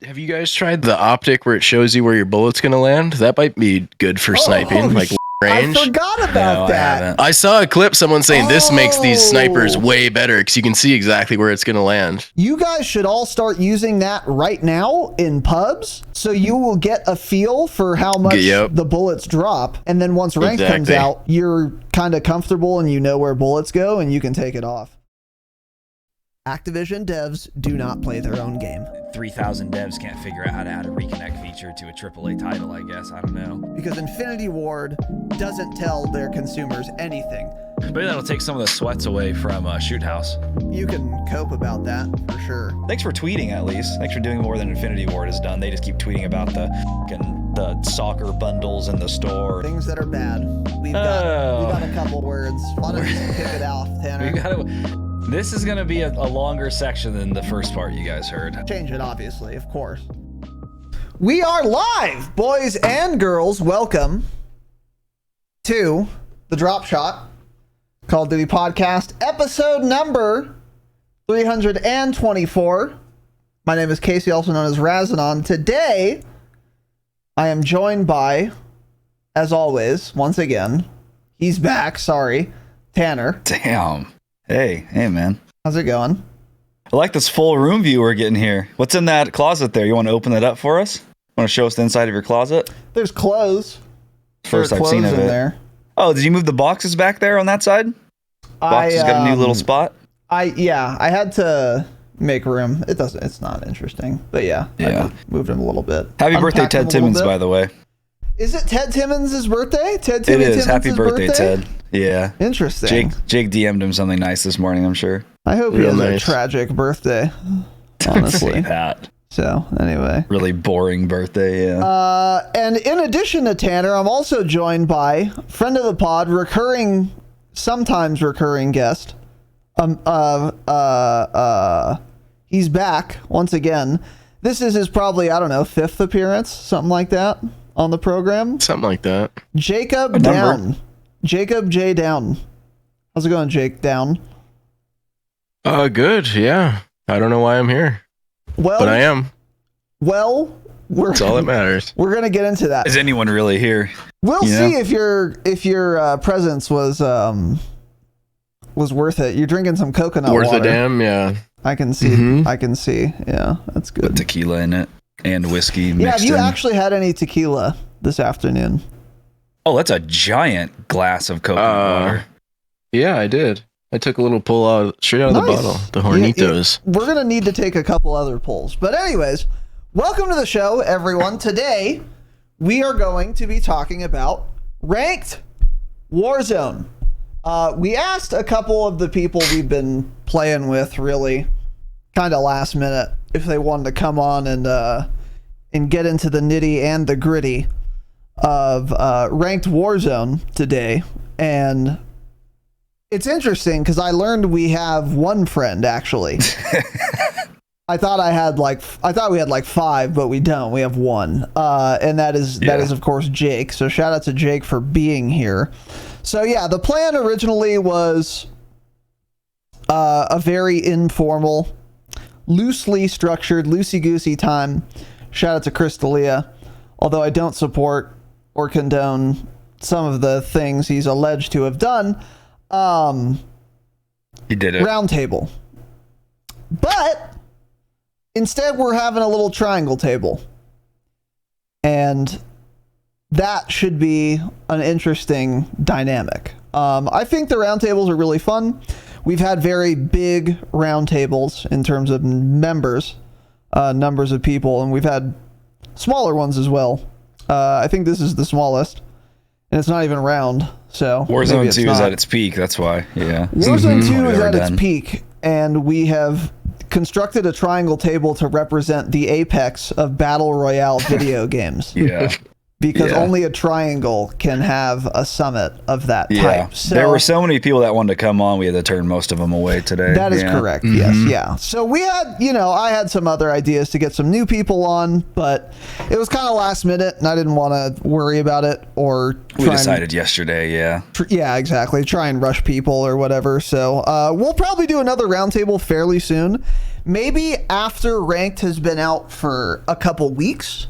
Have you guys tried the optic where it shows you where your bullet's gonna land? That might be good for sniping, like range. I forgot about that. I saw a clip someone saying this makes these snipers way better because you can see exactly where it's gonna land. You guys should all start using that right now in pubs, so you will get a feel for how much the bullets drop, and then once ranked comes out, you're kind of comfortable and you know where bullets go, and you can take it off. Activision devs do not play their own game. 3,000 devs can't figure out how to add a reconnect feature to a AAA title, I guess. I don't know. Because Infinity Ward doesn't tell their consumers anything. Maybe that'll take some of the sweats away from Shoot House. You can cope about that, for sure. Thanks for tweeting, at least. Thanks for doing more than Infinity Ward has done. They just keep tweeting about the soccer bundles in the store. Things that are bad. We've got a couple words. Why don't you kick it off, Tanner? This is going to be a longer section than the first part you guys heard. Change it, obviously, of course. We are live, boys and girls. Welcome to the Dropshot Call of Duty podcast, episode number 324. My name is Casey, also known as Razinon. Today, I am joined by, as always, once again, he's back, sorry, Tanner. Damn. Hey, man. How's it going? I like this full room view we're getting here. What's in that closet there? You want to open that up for us? Want to show us the inside of your closet? There's clothes. First I've seen of it. There. Oh, did you move the boxes back there on that side? Boxes got a new little spot? I had to make room. It's not interesting, but yeah. I moved him a little bit. Happy birthday, Ted Timmons, by the way. Is it Ted Timmons' birthday? It is. Happy birthday, Ted. Yeah. Interesting. Jake DM'd him something nice this morning, I'm sure. I hope he has a tragic birthday, honestly. That. So, anyway. Really boring birthday, yeah. And in addition to Tanner, I'm also joined by friend of the pod, sometimes recurring guest. He's back once again. This is his probably, I don't know, 5th appearance, something like that, on the program. Something like that. JakeDown. Jacob J. Down. How's it going, JakeDown? Good, yeah. I don't know why I'm here. Well, but I am. Well, that's all that matters. We're gonna get into that. Is anyone really here? We'll see if your presence was worth it. You're drinking some coconut water. Worth a damn, yeah. I can see. Mm-hmm. I can see. Yeah, that's good. With tequila in it and whiskey mixed in. Have you actually had any tequila this afternoon? Oh, that's a giant glass of coconut water. Yeah, I did. I took a little pull straight out of the bottle. The Hornitos. We're going to need to take a couple other pulls. But anyways, welcome to the show, everyone. Today, we are going to be talking about Ranked Warzone. We asked a couple of the people we've been playing with, really, kind of last minute, if they wanted to come on and get into the nitty and the gritty of Ranked Warzone today. And it's interesting because I learned we have one friend, actually. I thought we had like 5, but we don't. We have one. And that is of course Jake. So shout out to Jake for being here. So yeah, the plan originally was a very informal, loosely structured, loosey-goosey time. Shout out to Chris D'Elia. Although I don't support or condone some of the things he's alleged to have done. He did it. Round table. But instead we're having a little triangle table. And that should be an interesting dynamic. I think the round tables are really fun. We've had very big round tables in terms of numbers of people, and we've had smaller ones as well. I think this is the smallest, and it's not even round. So Warzone 2 is at its peak. That's why. Yeah. Warzone 2 is at its peak, and we have constructed a triangle table to represent the apex of battle royale video games. Yeah. Because only a triangle can have a summit of that type. So, there were so many people that wanted to come on, we had to turn most of them away today. That is correct. Yes, yeah. So we had, I had some other ideas to get some new people on, but it was kind of last minute, and I didn't want to worry about it or we decided yesterday, yeah, exactly. Try and rush people or whatever. So we'll probably do another roundtable fairly soon. maybe after Ranked has been out for a couple weeks,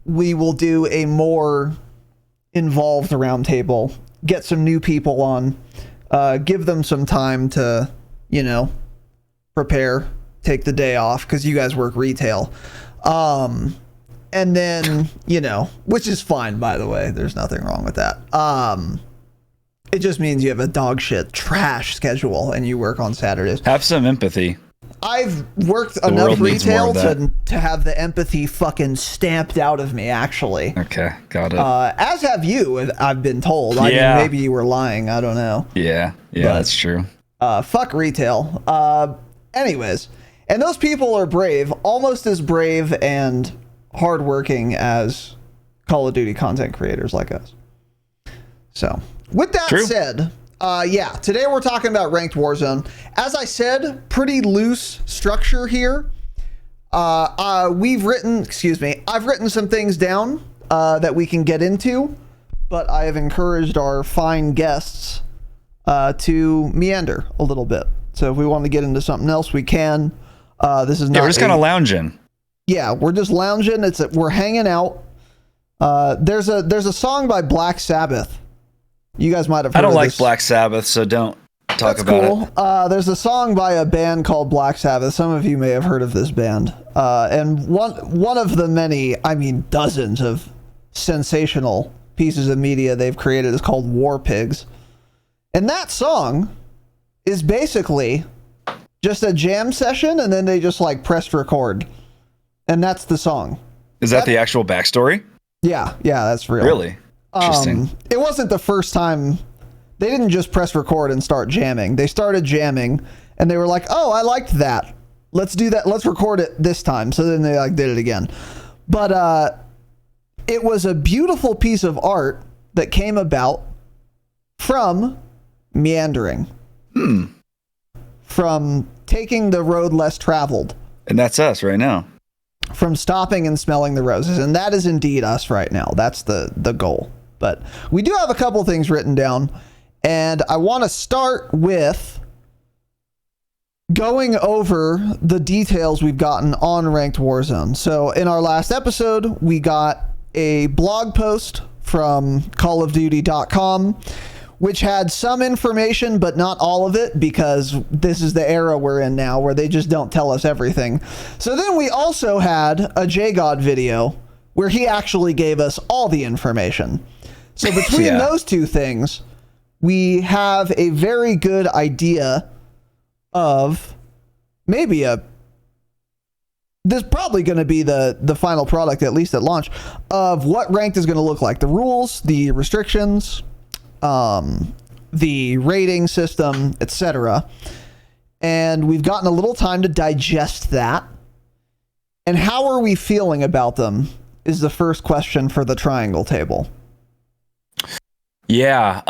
we will do a more involved roundtable, get some new people on, give them some time to, prepare, take the day off, because you guys work retail. And then, which is fine, by the way. There's nothing wrong with that. It just means you have a dog shit trash schedule and you work on Saturdays. Have some empathy. I've worked enough retail to have the empathy fucking stamped out of me, actually. Okay, got it. As have you, I've been told. I mean, maybe you were lying. I don't know. Yeah, that's true. Fuck retail. Anyways, and those people are brave, almost as brave and hardworking as Call of Duty content creators like us. So, with that said, today we're talking about Ranked Warzone. As I said, pretty loose structure here. I've written some things down that we can get into, but I have encouraged our fine guests to meander a little bit. So if we want to get into something else, we can. This is not. We're just kind of lounging. Yeah, we're just lounging. We're hanging out. There's a song by Black Sabbath. You guys might have heard of this. I don't like Black Sabbath, so don't talk about it. There's a song by a band called Black Sabbath. Some of you may have heard of this band. And one of the many, dozens of sensational pieces of media they've created is called War Pigs. And that song is basically just a jam session, and then they just pressed record. And that's the song. Is that the actual backstory? Yeah, that's real. Really? Interesting. It wasn't the first time. They didn't just press record and start jamming. They started jamming, and they were like, "Oh, I liked that. Let's do that. Let's record it this time." So then they did it again. But it was a beautiful piece of art that came about from meandering, from taking the road less traveled, and that's us right now. From stopping and smelling the roses, and that is indeed us right now. That's the goal. But we do have a couple things written down, and I want to start with going over the details we've gotten on Ranked Warzone. So in our last episode, we got a blog post from callofduty.com, which had some information, but not all of it, because this is the era we're in now where they just don't tell us everything. So then we also had a JGod video where he actually gave us all the information. So between those two things, we have a very good idea of maybe this is probably going to be the final product, at least at launch, of what Ranked is going to look like. The rules, the restrictions, the rating system, etc. And we've gotten a little time to digest that. And how are we feeling about them is the first question for the Triangle Table. Yeah.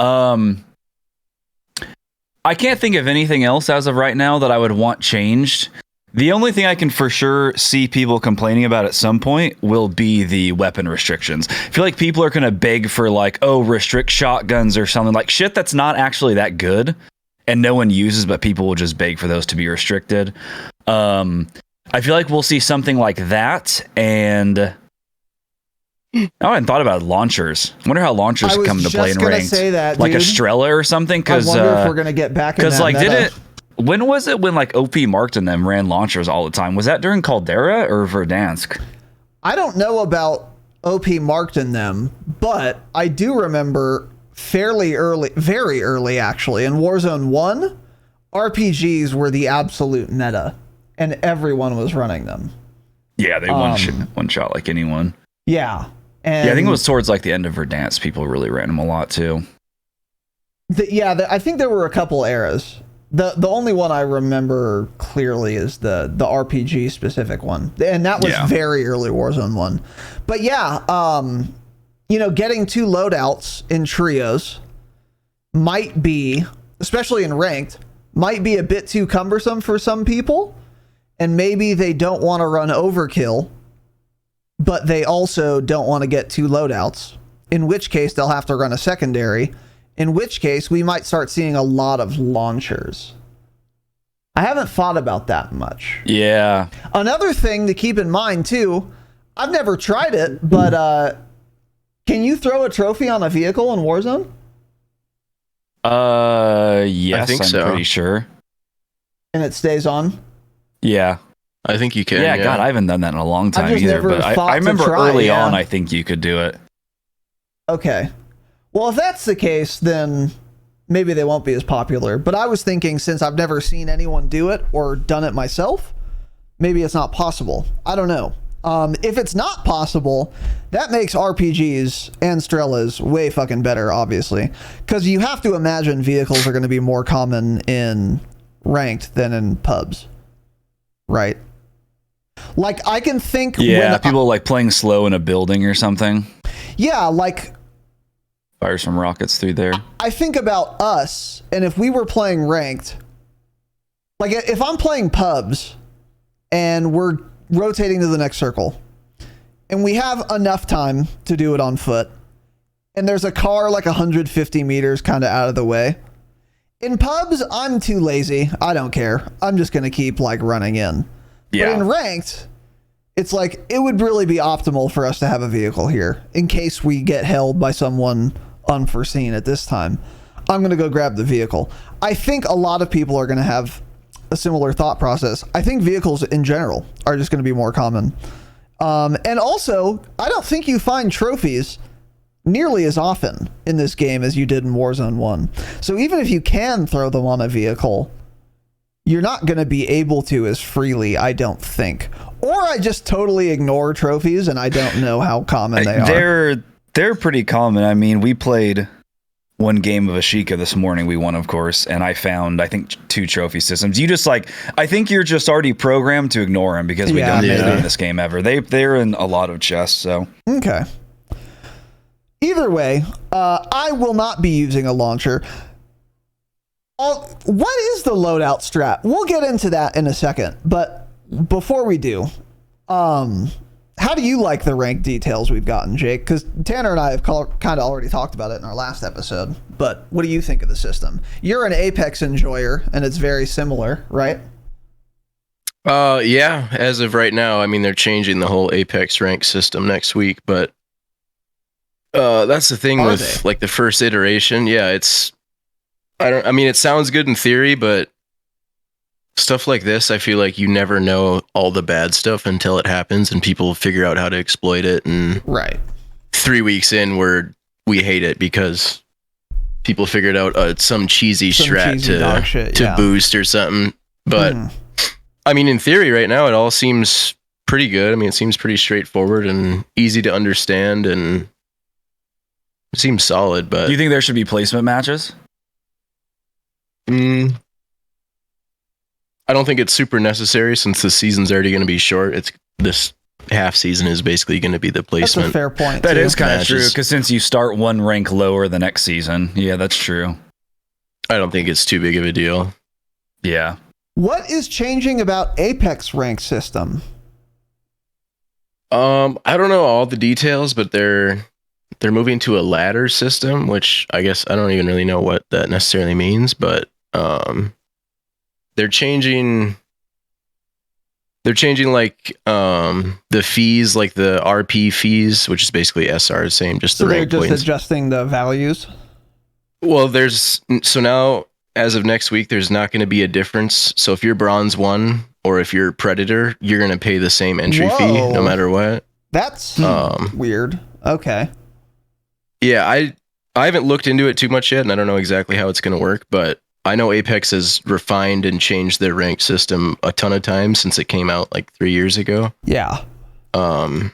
I can't think of anything else as of right now that I would want changed. The only thing I can for sure see people complaining about at some point will be the weapon restrictions. I feel like people are going to beg for restrict shotguns or something, like shit that's not actually that good and no one uses, but people will just beg for those to be restricted. I feel like we'll see something like that, and I hadn't thought about launchers. I wonder how launchers come into play in Ranked. Say that, like dude. a Strela or something. Because I wonder if we're gonna get back in that meta. When was it when OP Marked and them ran launchers all the time? Was that during Caldera or Verdansk? I don't know about OP Marked and them, but I do remember fairly early, very early actually, in Warzone 1, RPGs were the absolute meta, and everyone was running them. Yeah, they one shot like anyone. Yeah. And I think it was towards the end of Verdansk, people really ran them a lot too. I think there were a couple eras. The only one I remember clearly is the RPG specific one, and that was very early Warzone 1. But getting two loadouts in trios might be, especially in Ranked, might be a bit too cumbersome for some people, and maybe they don't want to run overkill, but they also don't want to get two loadouts, in which case they'll have to run a secondary, in which case we might start seeing a lot of launchers. I haven't thought about that much. Yeah. Another thing to keep in mind too, I've never tried it, but can you throw a trophy on a vehicle in Warzone? Yes, I think I'm so. pretty sure. And it stays on? Yeah. I think you can. Yeah, God, I haven't done that in a long time just either. never But thought I to remember try, early yeah. on, I think you could do it. Okay. Well, if that's the case, then maybe they won't be as popular. But I was thinking, since I've never seen anyone do it or done it myself, maybe it's not possible. I don't know. If it's not possible, that makes RPGs and Strellas way fucking better, obviously. Because you have to imagine vehicles are going to be more common in ranked than in pubs. Right? Like, I can think... Yeah, people like playing slow in a building or something. Yeah, like... Fire some rockets through there. I think about us, and if we were playing ranked... Like, if I'm playing pubs, and we're rotating to the next circle, and we have enough time to do it on foot, and there's a car like 150 meters kind of out of the way. In pubs, I'm too lazy. I don't care. I'm just going to keep like running in. Yeah. But in ranked, it's like it would really be optimal for us to have a vehicle here in case we get held by someone unforeseen at this time. I'm going to go grab the vehicle. I think a lot of people are going to have a similar thought process. I think vehicles in general are just going to be more common. And also, I don't think you find trophies nearly as often in this game as you did in Warzone 1. So even if you can throw them on a vehicle, you're not going to be able to as freely, I don't think. Or I just totally ignore trophies and I don't know how common they are. They're pretty common. I mean, we played one game of Ashika this morning. We won, of course, and I found, I think, 2 trophy systems. You just like, I think you're just already programmed to ignore them because we don't play them in this game ever. They're in a lot of chests, so. Okay. Either way, I will not be using a launcher. What is the loadout strat? We'll get into that in a second, but before we do, how do you like the rank details we've gotten, Jake? Because Tanner and I have kind of already talked about it in our last episode, but what do you think of the system? You're an Apex enjoyer, and it's very similar, right? Yeah, as of right now, I mean, they're changing the whole Apex rank system next week, but that's the thing with like the first iteration. Yeah, I mean, it sounds good in theory, but stuff like this, I feel like you never know all the bad stuff until it happens and people figure out how to exploit it. And 3 weeks in, we hate it because people figured out some cheesy strat to boost or something. But I mean, in theory, right now, it all seems pretty good. I mean, it seems pretty straightforward and easy to understand, and it seems solid. But do you think there should be placement matches? I don't think it's super necessary since the season's already going to be short. This half season is basically going to be the placement. That's a fair point. That is kind of true, because since you start one rank lower the next season. Yeah, that's true. I don't think it's too big of a deal. Yeah. What is changing about Apex rank system? I don't know all the details, but they're moving to a ladder system, which I guess I don't even really know what that necessarily means, but they're changing like the fees, like the RP fees, which is basically SR, same, just the rank points. They're just adjusting the values. Well, so now as of next week, there's not going to be a difference. So if you're bronze 1 or if you're predator, you're going to pay the same entry fee no matter what. That's weird. Okay. Yeah, I haven't looked into it too much yet, and I don't know exactly how it's going to work, but I know Apex has refined and changed their rank system a ton of times since it came out like 3 years ago. Yeah. Because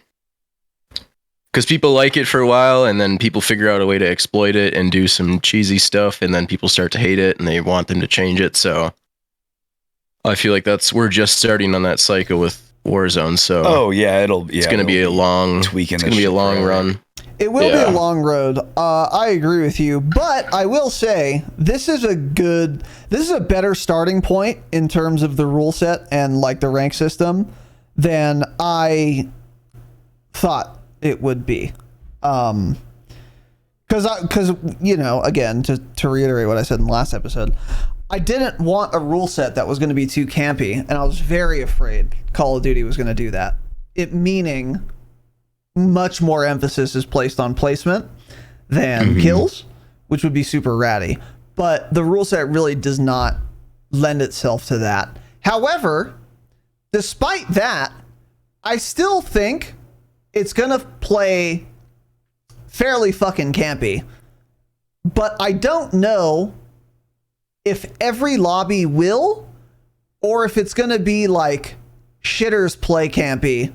people like it for a while, and then people figure out a way to exploit it and do some cheesy stuff, and then people start to hate it, and they want them to change it. So I feel like we're just starting on that cycle with Warzone. So it's going to be a long tweak. It's going to be a long run. It will be a long road. I agree with you, but I will say this is a better starting point in terms of the rule set and like the rank system than I thought it would be. Because you know, again, to reiterate what I said in the last episode, I didn't want a rule set that was going to be too campy, and I was very afraid Call of Duty was going to do that. It meaning much more emphasis is placed on placement than kills, which would be super ratty. But the rule set really does not lend itself to that. However, despite that, I still think it's going to play fairly fucking campy. But I don't know if every lobby will, or if it's going to be like shitters play campy,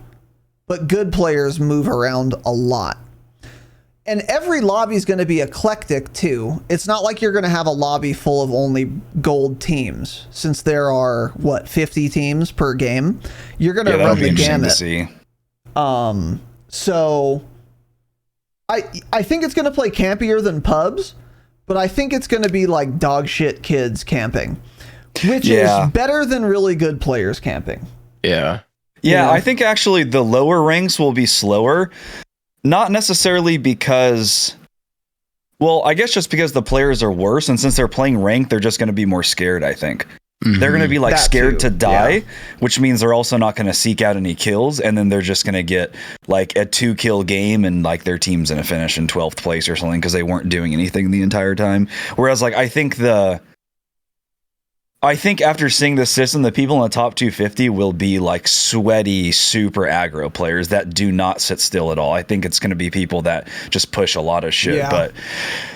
but good players move around a lot. And every lobby is going to be eclectic too. It's not like you're going to have a lobby full of only gold teams, since there are 50 teams per game. You're going to run the gamut. So I think it's going to play campier than pubs, but I think it's going to be like dog shit kids camping, which is better than really good players camping. Yeah. Yeah, I think actually the lower ranks will be slower. Not necessarily because, well, I guess just because the players are worse, and since they're playing ranked, they're just going to be more scared, I think. They're going to be like scared to die, which means they're also not going to seek out any kills, and then they're just going to get like a 2-kill game, and like their team's going to finish in 12th place or something because they weren't doing anything the entire time. Whereas like I think after seeing the system, the people in the top 250 will be like sweaty, super aggro players that do not sit still at all. I think it's going to be people that just push a lot of shit. Yeah. But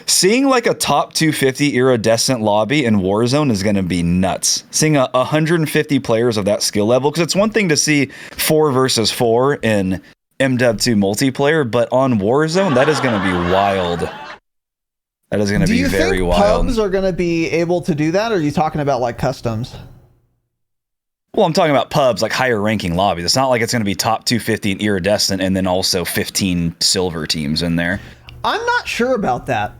seeing like a top 250 iridescent lobby in Warzone is going to be nuts. Seeing 150 players of that skill level, because it's one thing to see 4 versus 4 in MW2 multiplayer, but on Warzone, that is going to be wild. That is going to be very wild. Do you think pubs are going to be able to do that, or are you talking about like customs? Well, I'm talking about pubs, like higher ranking lobbies. It's not like it's going to be top 250 and iridescent and then also 15 silver teams in there. I'm not sure about that.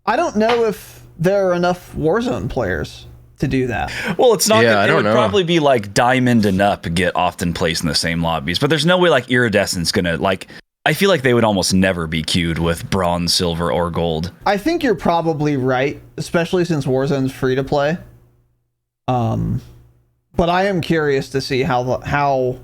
I don't know if there are enough Warzone players to do that. Well, it's not. It would probably be like diamond and up get often placed in the same lobbies, but there's no way like iridescent's going to like. I feel like they would almost never be queued with bronze, silver, or gold. I think you're probably right, especially since Warzone's free to play. But I am curious to see how far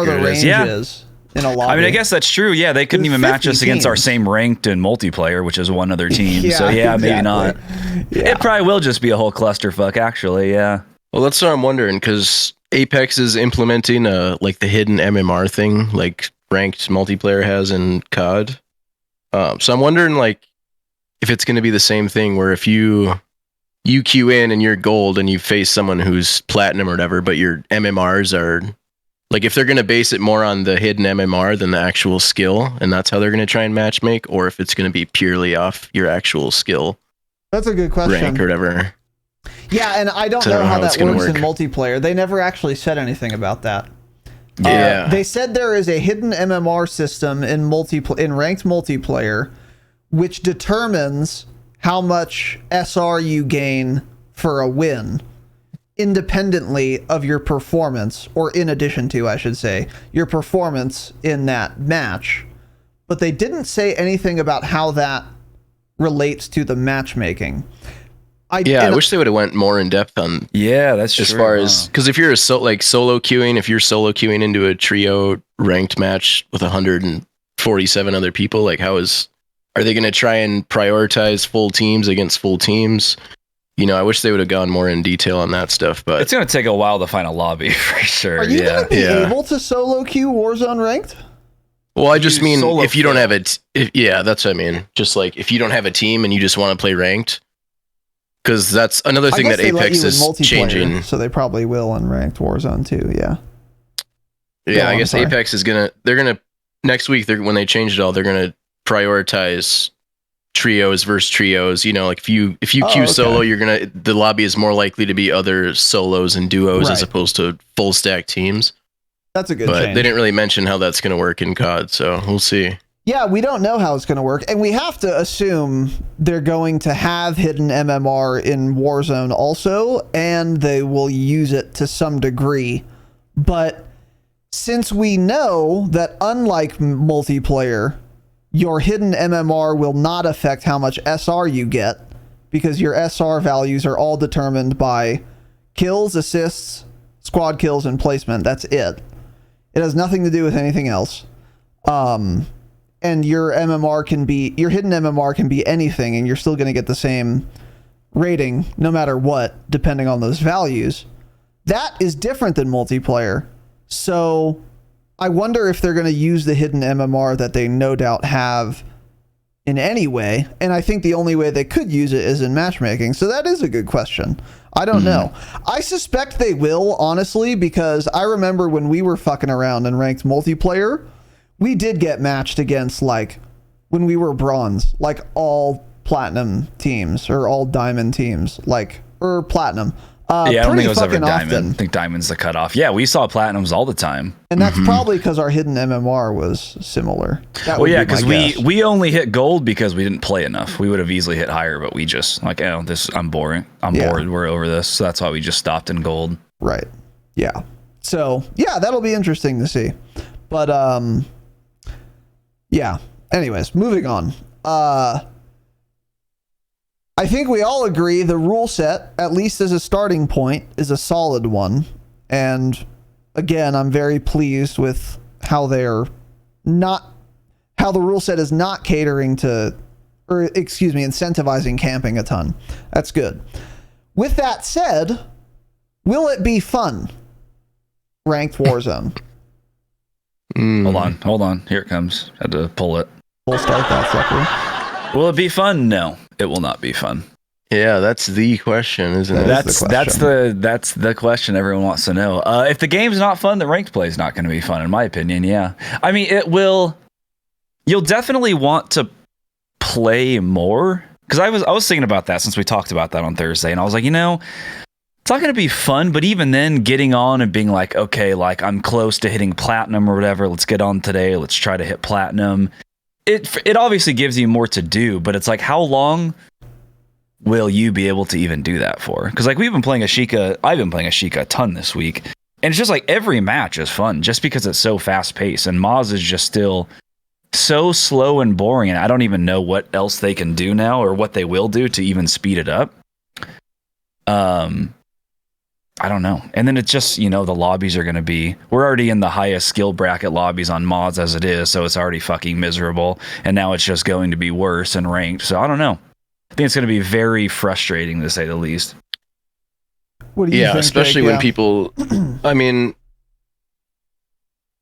the range is in a lobby. I mean, I guess that's true. Yeah, they couldn't even match us against our same ranked and multiplayer, which is one other team. So yeah, exactly. Maybe not. Yeah. It probably will just be a whole clusterfuck, actually. Yeah. Well, that's what I'm wondering, because Apex is implementing like the hidden MMR thing, like ranked multiplayer has in COD. So I'm wondering like if it's going to be the same thing where if you queue in and you're gold and you face someone who's platinum or whatever, but your MMRs are like, if they're going to base it more on the hidden MMR than the actual skill, and that's how they're going to try and matchmake, or if it's going to be purely off your actual skill. That's a good question. Rank or whatever. Yeah, and I don't know how that works in multiplayer. They never actually said anything about that. Yeah. They said there is a hidden MMR system in ranked multiplayer, which determines how much SR you gain for a win, independently of your performance, or in addition to, I should say, your performance in that match. But they didn't say anything about how that relates to the matchmaking. I wish they would have went more in depth on. Yeah, that's as far as, because if you're solo queuing, if you're solo queuing into a trio ranked match with 147 other people, like are they going to try and prioritize full teams against full teams? You know, I wish they would have gone more in detail on that stuff, but it's going to take a while to find a lobby for sure. Are you going to be able to solo queue Warzone ranked? Well, I just mean if you don't have it. Yeah, that's what I mean. Just like if you don't have a team and you just want to play ranked. Because that's another thing that Apex is changing. So they probably will in Ranked Warzone too, yeah. Yeah, I guess Apex is they're gonna next week, when they change it all, they're gonna prioritize trios versus trios. You know, like if you queue solo, the lobby is more likely to be other solos and duos as opposed to full stack teams. That's a good change. But they didn't really mention how that's gonna work in COD, so we'll see. Yeah, we don't know how it's going to work, and we have to assume they're going to have hidden MMR in Warzone also, and they will use it to some degree. But since we know that unlike multiplayer, your hidden MMR will not affect how much SR you get, because your SR values are all determined by kills, assists, squad kills, and placement. That's it. It has nothing to do with anything else. And your MMR can be, your hidden MMR can be anything, and you're still going to get the same rating no matter what, depending on those values. That is different than multiplayer. So I wonder if they're going to use the hidden MMR that they no doubt have in any way. And I think the only way they could use it is in matchmaking. So that is a good question. I don't know. I suspect they will, honestly, because I remember when we were fucking around in ranked multiplayer, we did get matched against, like, when we were bronze, like all platinum teams or all diamond teams, like, or platinum. Yeah, I don't think it was ever diamond. Often. I think diamond's the cutoff. Yeah, we saw platinums all the time. And that's probably because our hidden MMR was similar. Well, yeah, because we only hit gold because we didn't play enough. We would have easily hit higher, but we just, like, oh, I'm boring. I'm bored. We're over this. So that's why we just stopped in gold. Right. Yeah. So, yeah, that'll be interesting to see. But, yeah. Anyways, moving on. I think we all agree the rule set, at least as a starting point, is a solid one. And again, I'm very pleased with how the rule set is not catering to, or excuse me, incentivizing camping a ton. That's good. With that said, will it be fun? Ranked Warzone. Hold on. Here it comes. Had to pull it. We'll start that sucker. Will it be fun? No, it will not be fun. Yeah, that's the question, isn't it? That's the question everyone wants to know. If the game's not fun, the ranked play is not going to be fun, in my opinion. Yeah, I mean, it will. You'll definitely want to play more, because I was thinking about that since we talked about that on Thursday, and I was like, it's not going to be fun. But even then, getting on and being like, okay, like I'm close to hitting platinum or whatever. Let's get on today. Let's try to hit platinum. It obviously gives you more to do, but it's like, how long will you be able to even do that for? Because, like, I've been playing Ashika a ton this week, and it's just like every match is fun just because it's so fast paced, and Maz is just still so slow and boring, and I don't even know what else they can do now or what they will do to even speed it up. I don't know. And then it's just, the lobbies are going to be, we're already in the highest skill bracket lobbies on mods as it is, so it's already fucking miserable. And now it's just going to be worse and ranked. So I don't know. I think it's going to be very frustrating, to say the least. What do you think, especially Jake? when people,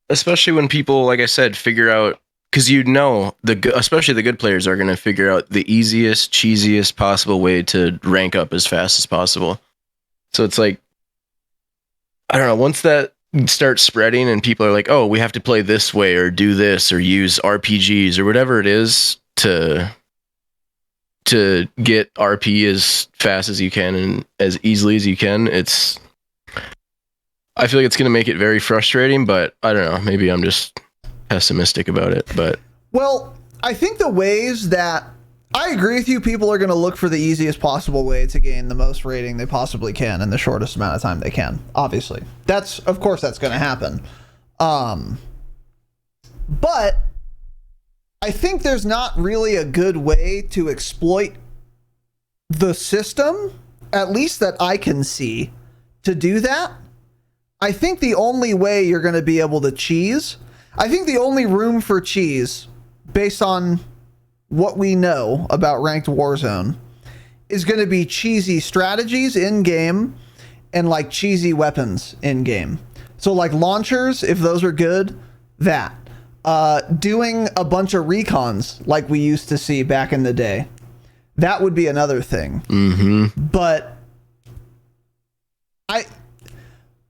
especially when people, like I said, figure out, because especially the good players are going to figure out the easiest, cheesiest possible way to rank up as fast as possible. So it's like, I don't know, once that starts spreading and people are like, oh, we have to play this way or do this or use RPGs or whatever it is to get RP as fast as you can and as easily as you can, I feel like it's going to make it very frustrating, but I don't know, maybe I'm just pessimistic about it. But well, I think the ways that I agree with you, people are going to look for the easiest possible way to gain the most rating they possibly can in the shortest amount of time they can. Obviously, of course that's going to happen. But I think there's not really a good way to exploit the system, at least that I can see, to do that. I think the only way you're going to be able to cheese, I think the only room for cheese, based on what we know about Ranked Warzone, is going to be cheesy strategies in game and like cheesy weapons in game. So like launchers, if those are good, that. Doing a bunch of recons like we used to see back in the day, that would be another thing. But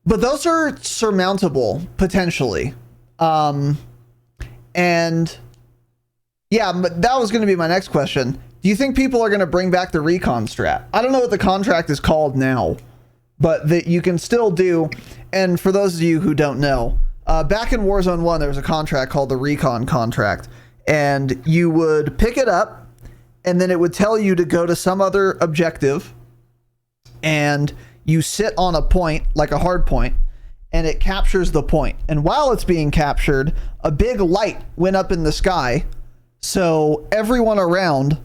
those are surmountable potentially. And yeah, but that was going to be my next question. Do you think people are going to bring back the recon strat? I don't know what the contract is called now, but that you can still do. And for those of you who don't know, back in Warzone 1, there was a contract called the recon contract, and you would pick it up, and then it would tell you to go to some other objective, and you sit on a point, like a hard point, and it captures the point. And while it's being captured, a big light went up in the sky, so everyone around,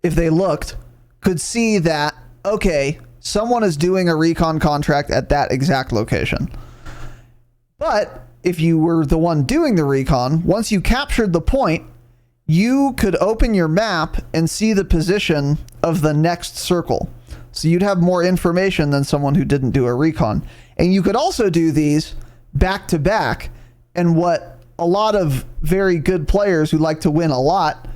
if they looked, could see that, okay, someone is doing a recon contract at that exact location. But if you were the one doing the recon, once you captured the point, you could open your map and see the position of the next circle. So you'd have more information than someone who didn't do a recon. And you could also do these back to back. And what a lot of very good players who like to win a lot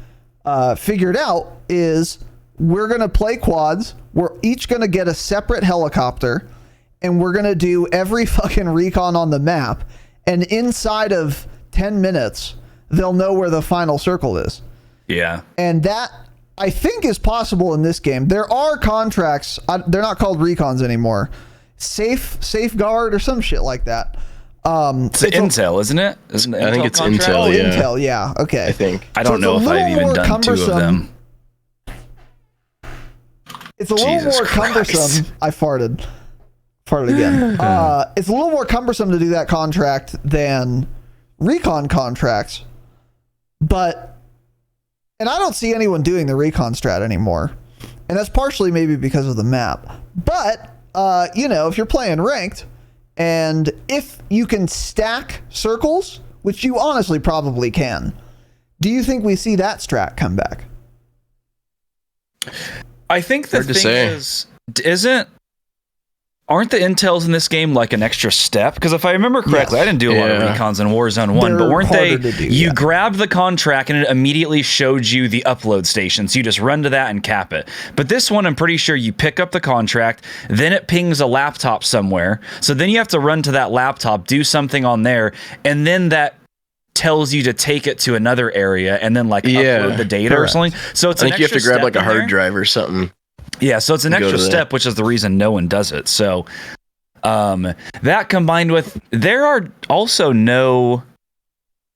figured out is we're going to play quads. We're each going to get a separate helicopter, and we're going to do every fucking recon on the map. And inside of 10 minutes, they'll know where the final circle is. Yeah. And that, I think, is possible in this game. There are contracts. They're not called recons anymore. Safeguard or some shit like that. It's Intel, isn't it? Isn't it? I think it's contract? Intel. Oh, Yeah. Intel, yeah. Okay. I think. I don't know if I've even done two of them. It's a little Jesus more Christ. cumbersome. I farted again. It's a little more cumbersome to do that contract than recon contracts. But, and I don't see anyone doing the recon strat anymore. And that's partially maybe because of the map. But, if you're playing ranked, and if you can stack circles, which you honestly probably can, do you think we see that strat come back? I think the thing aren't the intels in this game like an extra step? Because if I remember correctly, I didn't do a lot of recons in Warzone 1, but weren't they, you grabbed the contract and it immediately showed you the upload station, so you just run to that and cap it. But this one, I'm pretty sure you pick up the contract, then it pings a laptop somewhere, so then you have to run to that laptop, do something on there, and then that tells you to take it to another area and then upload the data or something. So it's I think you have to grab like a hard drive or something. Yeah, so it's an extra step, which is the reason no one does it. So that combined with, there are also no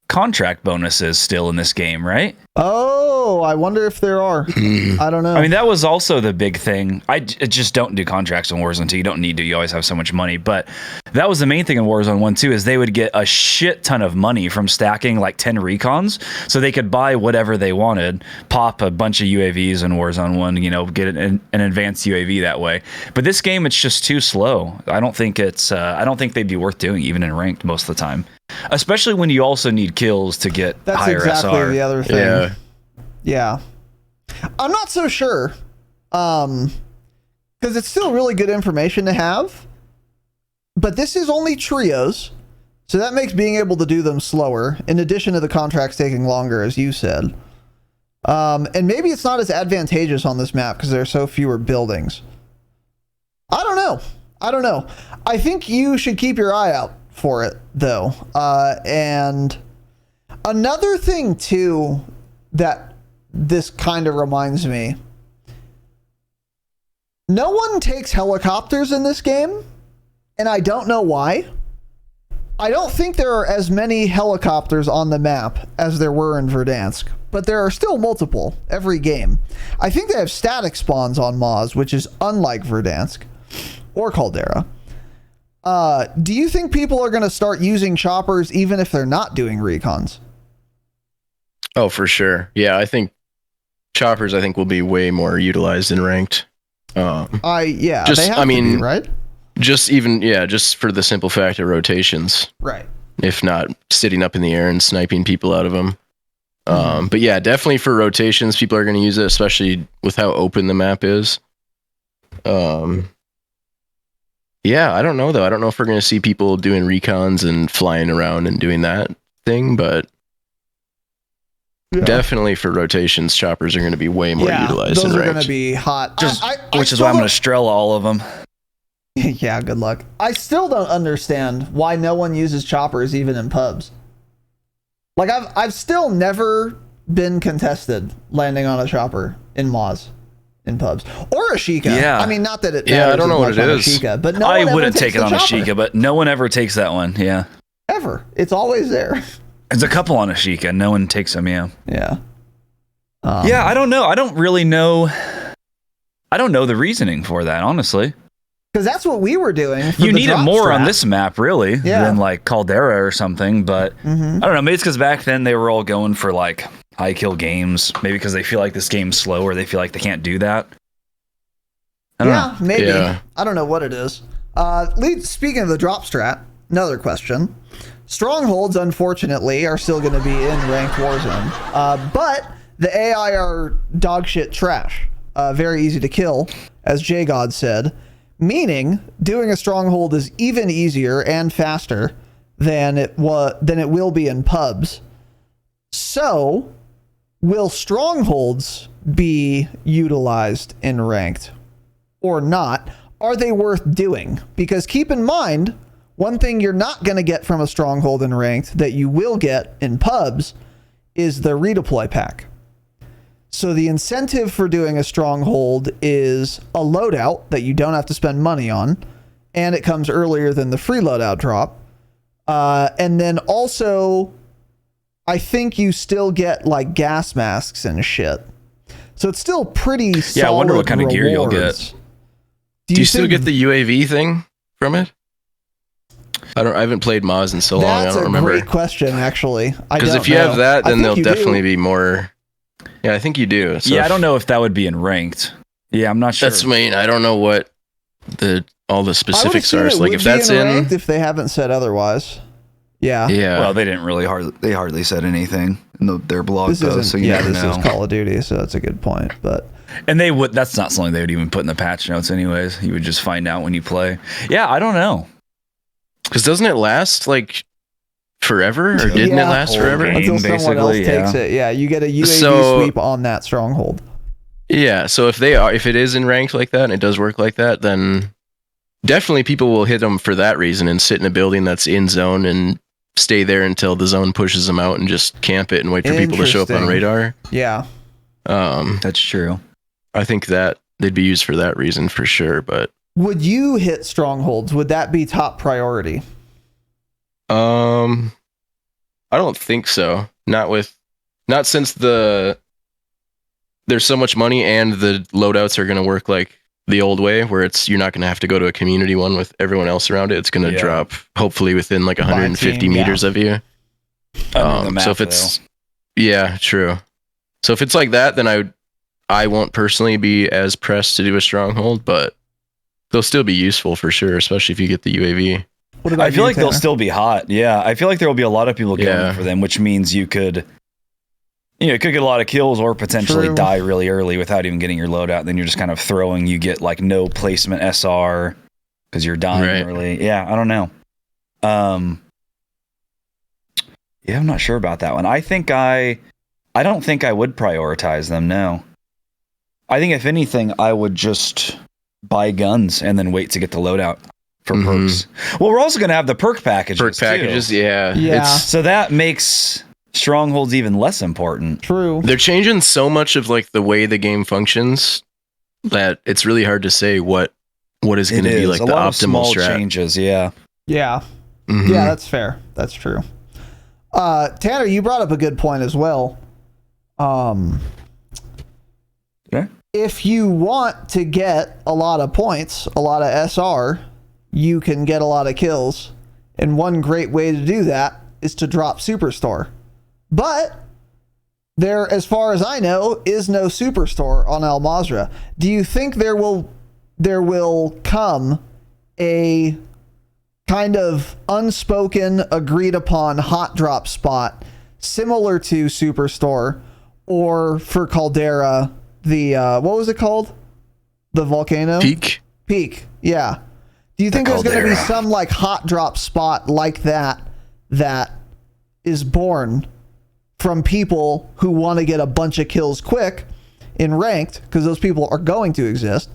contract bonuses still in this game, right? Oh, I wonder if there are. I don't know. I mean, that was also the big thing. I just don't do contracts in Warzone 2. You don't need to. You always have so much money. But that was the main thing in Warzone 1 too, is they would get a shit ton of money from stacking like 10 recons, so they could buy whatever they wanted, pop a bunch of UAVs in Warzone 1, get an advanced UAV that way. But this game, it's just too slow. I don't think they'd be worth doing even in ranked most of the time. Especially when you also need kills to get higher SR. That's exactly the other thing. Yeah. I'm not so sure. Because it's still really good information to have. But this is only trios. So that makes being able to do them slower, in addition to the contracts taking longer, as you said. And maybe it's not as advantageous on this map because there are so fewer buildings. I don't know. I think you should keep your eye out for it, though. And another thing, too, that this kind of reminds me, no one takes helicopters in this game, and I don't know why. I don't think there are as many helicopters on the map as there were in Verdansk, but there are still multiple every game. I think they have static spawns on Moz, which is unlike Verdansk or Caldera. Do you think people are going to start using choppers even if they're not doing recons? Oh, for sure. Yeah, I think choppers will be way more utilized in ranked. They have to be, right? Just for the simple fact of rotations. Right. If not sitting up in the air and sniping people out of them. But yeah, definitely for rotations, people are going to use it, especially with how open the map is. Yeah, I don't know though. I don't know if we're going to see people doing recons and flying around and doing that thing, but definitely for rotations, choppers are going to be way more utilized. Those are going to be hot. Which is why I'm going to Strela all of them. Yeah, good luck. I still don't understand why no one uses choppers even in pubs. Like I've still never been contested landing on a chopper in Moz. In pubs or a Sheikah. Yeah, I mean, not that it. I don't know what it is. Sheikah, but I wouldn't take it on a Sheikah, but no one ever takes that one. Yeah, ever. It's always there. There's a couple on a Sheikah. No one takes them. Yeah. Yeah. I don't know. I don't really know. I don't know the reasoning for that, honestly. Because that's what we were doing. You need it more on this map, really, than like Caldera or something. But I don't know. Maybe it's because back then they were all going for like high kill games. Maybe because they feel like this game's slow or they feel like they can't do that. I don't know. Maybe. Yeah. I don't know what it is. Speaking of the drop strat, another question. Strongholds, unfortunately, are still going to be in Ranked Warzone. But the AI are dog shit trash. Very easy to kill, as JGod said. Meaning, doing a stronghold is even easier and faster than it will be in pubs. So, will strongholds be utilized in ranked or not? Are they worth doing? Because keep in mind, one thing you're not going to get from a stronghold in ranked that you will get in pubs is the redeploy pack. So the incentive for doing a stronghold is a loadout that you don't have to spend money on, and it comes earlier than the free loadout drop. And then also, I think you still get like gas masks and shit. So it's still pretty solid. Yeah, I wonder what kind of gear you'll get. Do you still get the UAV thing from it? I haven't played Moz in so long. I don't remember. That's a great question, actually. Because if you have that, then there'll definitely be more. Yeah, I think you do. So yeah, I don't know if that would be in ranked. Yeah, I'm not sure. That's I don't know what all the specifics are. So like if that's in, if they haven't said otherwise. Yeah. Yeah. Well, they didn't really hardly said anything in their blog post. So this is Call of Duty, so that's a good point. And that's not something they would even put in the patch notes anyways. You would just find out when you play. Yeah, I don't know. Because doesn't it last like forever, or didn't it last forever? Until someone else takes it. Yeah, you get a UAV sweep on that stronghold. Yeah, so if it is in ranked like that and it does work like that, then definitely people will hit them for that reason and sit in a building that's in zone and stay there until the zone pushes them out and just camp it and wait for people to show up on radar. Yeah. That's true. I think that they'd be used for that reason for sure, but would you hit strongholds? Would that be top priority? I don't think so. Not since there's so much money and the loadouts are going to work like the old way, where you're not going to have to go to a community one with everyone else around it. It's going to drop hopefully within like 150 meters of you. So if it's true. So if it's like that, then I won't personally be as pressed to do a stronghold, but they'll still be useful for sure, especially if you get the UAV. I feel like they'll still be hot. Yeah, I feel like there will be a lot of people going for them, which means you could get a lot of kills or potentially die really early without even getting your loadout. Then you're just kind of throwing. You get like no placement SR because you're dying early. Yeah, I don't know. Yeah, I'm not sure about that one. I don't think I would prioritize them. No, I think if anything, I would just buy guns and then wait to get the loadout for perks. Well, we're also going to have the perk packages. Yeah. So that makes strongholds even less important. True. They're changing so much of like the way the game functions that it's really hard to say what is going to be like the optimal strat. Changes. Yeah. Yeah. Yeah, that's fair. That's true. Tanner, you brought up a good point as well. If you want to get a lot of points, a lot of SR, you can get a lot of kills. And one great way to do that is to drop Superstore. But there, as far as I know, is no Superstore on Al Mazrah. Do you think there will come a kind of unspoken, agreed upon hot drop spot similar to Superstore, or for Caldera, the what was it called? The volcano? Peak. Yeah. Do you think there's going to be some like hot drop spot like that is born from people who want to get a bunch of kills quick in ranked, because those people are going to exist?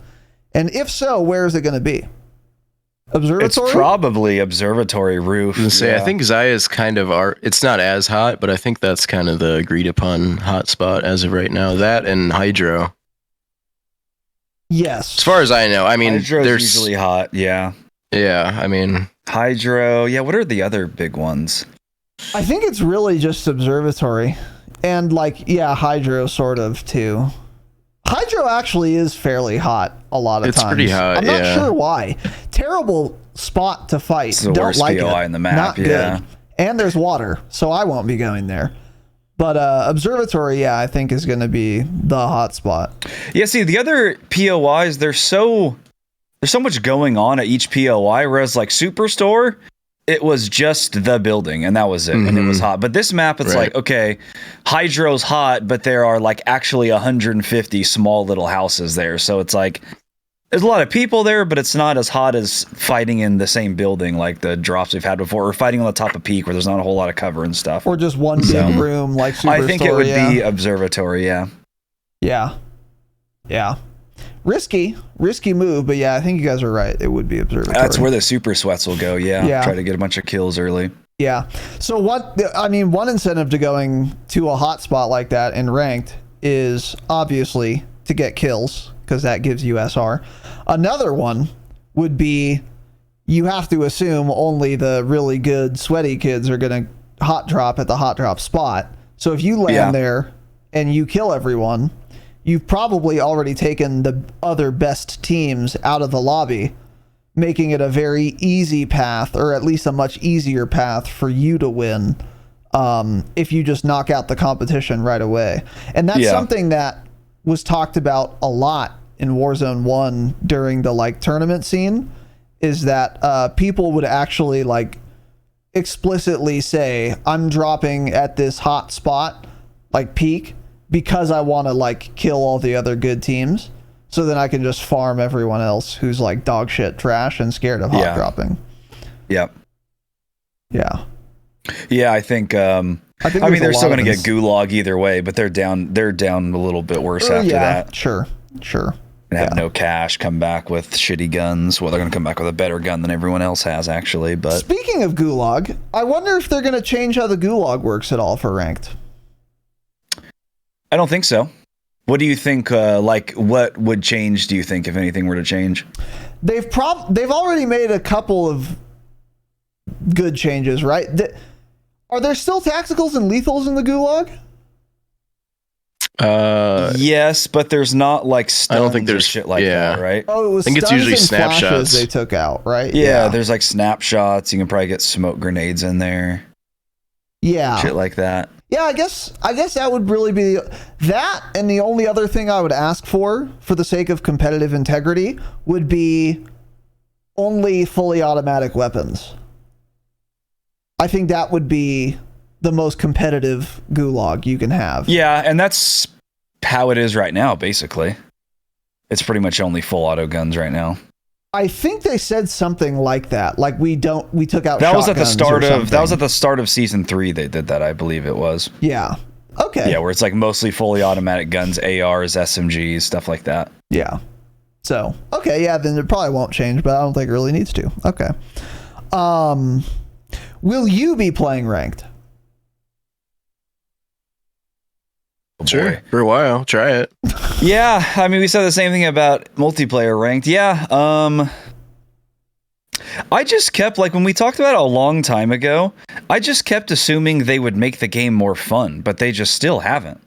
And if so, where is it going to be? Observatory? It's probably Observatory Roof. I think Zaya's kind of it's not as hot, but I think that's kind of the agreed upon hot spot as of right now. That and Hydro. Yes. As far as I know. I mean, Hydro's usually hot, yeah. Yeah, I mean, Hydro. Yeah, what are the other big ones? I think it's really just Observatory. And Hydro sort of too. Hydro actually is fairly hot a lot of times. It's pretty hot. I'm not sure why. Terrible spot to fight. It's the Don't worst like POI it. in the map. Not good. And there's water, so I won't be going there. But Observatory, I think is going to be the hot spot. Yeah, see, the other POIs, there's so much going on at each POI, whereas like Superstore, it was just the building and that was it, and it was hot. But this map, it's like, okay, Hydro's hot, but there are like actually 150 small little houses there, so it's like there's a lot of people there, but it's not as hot as fighting in the same building like the drops we've had before, or fighting on the top of Peak where there's not a whole lot of cover and stuff. Or just one big room like Superstore. I think it would be Observatory, yeah. Yeah. Risky move, but I think you guys are right. It would be Observatory. That's where the super sweats will go, Try to get a bunch of kills early. Yeah. So one incentive to going to a hot spot like that in ranked is obviously to get kills, because that gives you SR. Another one would be you have to assume only the really good sweaty kids are going to hot drop at the hot drop spot. So if you land there and you kill everyone, you've probably already taken the other best teams out of the lobby, making it a very easy path, or at least a much easier path for you to win if you just knock out the competition right away. And that's something that was talked about a lot in Warzone 1 during the like tournament scene, is that people would actually like explicitly say, I'm dropping at this hot spot, like Peak, because I want to like kill all the other good teams, so then I can just farm everyone else who's like dog shit trash and scared of hot dropping. Yep. Yeah. Yeah, I think I mean they're still going to get gulag either way, but they're down a little bit worse after that. Sure. And have no cash, come back with shitty guns. Well, they're going to come back with a better gun than everyone else has, actually. But speaking of gulag, I wonder if they're going to change how the gulag works at all for ranked. I don't think so. What do you think? What would change? Do you think, if anything were to change? They've already made a couple of good changes, right? Are there still tacticals and lethals in the gulag? Yes, but there's not like stuns. I don't think there's shit like that, right? Oh, it was. I think it's usually snapshots they took out, right? Yeah, there's like snapshots. You can probably get smoke grenades in there. Yeah, shit like that. Yeah, I guess that would really be that, and the only other thing I would ask for the sake of competitive integrity, would be only fully automatic weapons. I think that would be the most competitive gulag you can have. Yeah, and that's how it is right now, basically. It's pretty much only full auto guns right now. I think they said something like that. Like we took out that was at the start of season 3 they did that, I believe it was. Yeah. Okay. Yeah, where it's like mostly fully automatic guns, ARs, SMGs, stuff like that. Yeah. So, okay, yeah, then it probably won't change, but I don't think it really needs to. Okay. Will you be playing ranked? Sure, for a while. Try it. Yeah, I mean, we said the same thing about multiplayer ranked. Yeah, I just kept, like, when we talked about it a long time ago, I just kept assuming they would make the game more fun, but they just still haven't.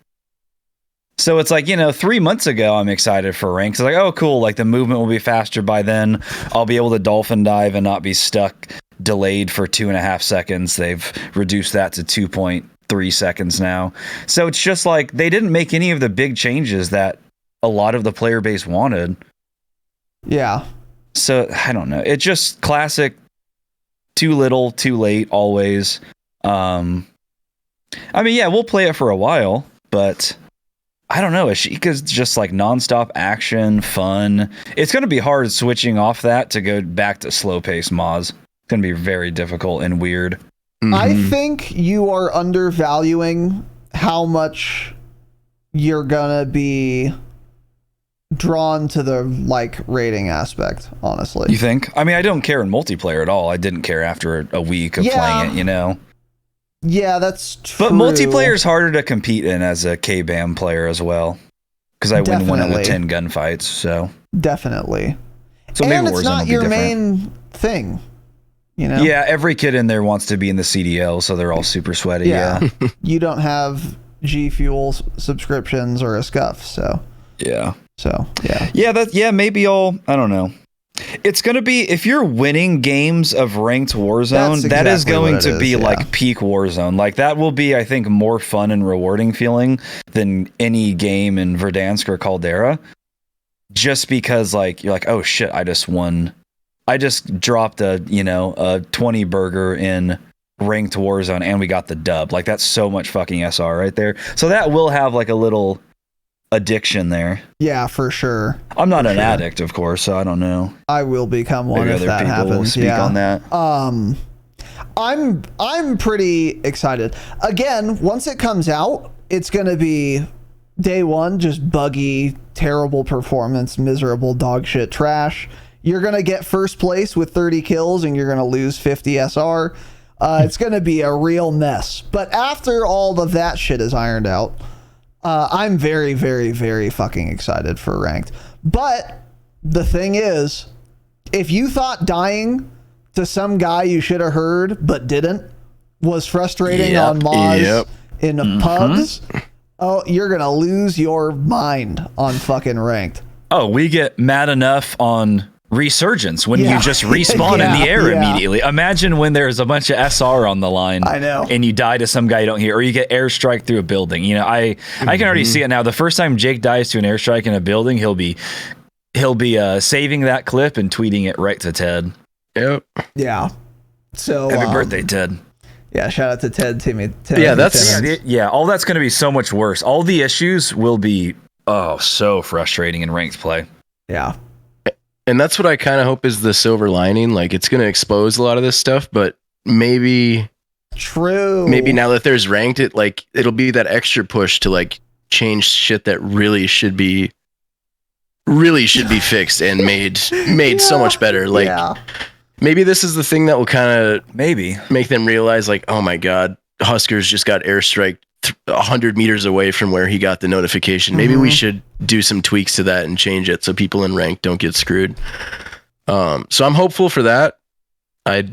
So it's like, 3 months ago, I'm excited for ranked. It's like, oh, cool, like, the movement will be faster by then. I'll be able to dolphin dive and not be stuck delayed for 2.5 seconds. They've reduced that to 2.3 seconds now. So it's just like they didn't make any of the big changes that a lot of the player base wanted. Yeah. So I don't know. It's just classic too little, too late always. I mean, yeah, we'll play it for a while, but I don't know. Ashika's just like nonstop action, fun. It's going to be hard switching off that to go back to slow pace mods. It's going to be very difficult and weird. I think you are undervaluing how much you're gonna be drawn to the like rating aspect, honestly. You think? I mean, I don't care in multiplayer at all. I didn't care after a week of playing it, Yeah, that's true. But multiplayer is harder to compete in as a K-BAM player as well. Because I win 1 out of 10 gunfights, so. Definitely. So and maybe it's not your main thing. Yeah, every kid in there wants to be in the CDL, so they're all super sweaty. Yeah. You don't have G Fuel subscriptions or a scuff, so. Yeah. So, yeah. Yeah, maybe I don't know. It's going to be, if you're winning games of ranked Warzone, that is going to be like peak Warzone. Like that will be, I think, more fun and rewarding feeling than any game in Verdansk or Caldera. Just because like, you're like, oh shit, I just won. I just dropped a 20 burger in ranked Warzone and we got the dub. Like that's so much fucking SR right there. So that will have like a little addiction there. Yeah, for sure. I'm not an addict, of course, so I don't know. I will become one if that happens. Speak on that. I'm pretty excited. Again, once it comes out, it's going to be day one, just buggy, terrible performance, miserable dog shit trash. You're going to get first place with 30 kills and you're going to lose 50 SR. It's going to be a real mess. But after all of that shit is ironed out, I'm very, very, very fucking excited for ranked. But the thing is, if you thought dying to some guy you should have heard but didn't was frustrating on Moz in pubs, oh, you're going to lose your mind on fucking ranked. Oh, we get mad enough on Resurgence when you just respawn in the air immediately. Imagine when there's a bunch of SR on the line. I know. And you die to some guy you don't hear, or you get airstrike through a building. You know, I can already see it now. The first time Jake dies to an airstrike in a building, he'll be saving that clip and tweeting it right to Ted. Yep. Yeah. So happy birthday, Ted. Yeah, shout out to Ted Timmy. All that's going to be so much worse. All the issues will be so frustrating in ranked play. Yeah. And that's what I kind of hope is the silver lining. Like it's going to expose a lot of this stuff, but maybe now that there's ranked, it'll be that extra push to like change shit that really should be fixed and made so much better. Like maybe this is the thing that will kind of make them realize like, oh my God, Huskers just got airstrike 100 meters away from where he got the notification. Maybe we should do some tweaks to that and change it so people in rank don't get screwed. So I'm hopeful for that. I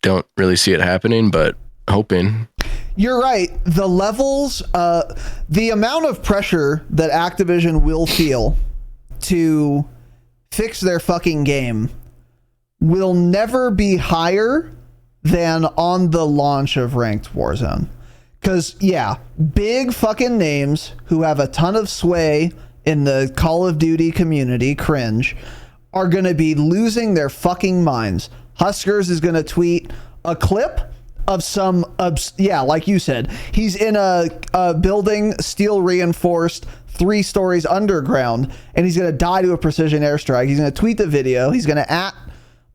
don't really see it happening, but hoping. You're right. The levels, the amount of pressure that Activision will feel to fix their fucking game will never be higher than on the launch of Ranked Warzone. Because, big fucking names who have a ton of sway in the Call of Duty community, cringe, are going to be losing their fucking minds. Huskers is going to tweet a clip of some, like you said, he's in a building, steel reinforced, 3 stories underground, and he's going to die to a precision airstrike. He's going to tweet the video. He's going to at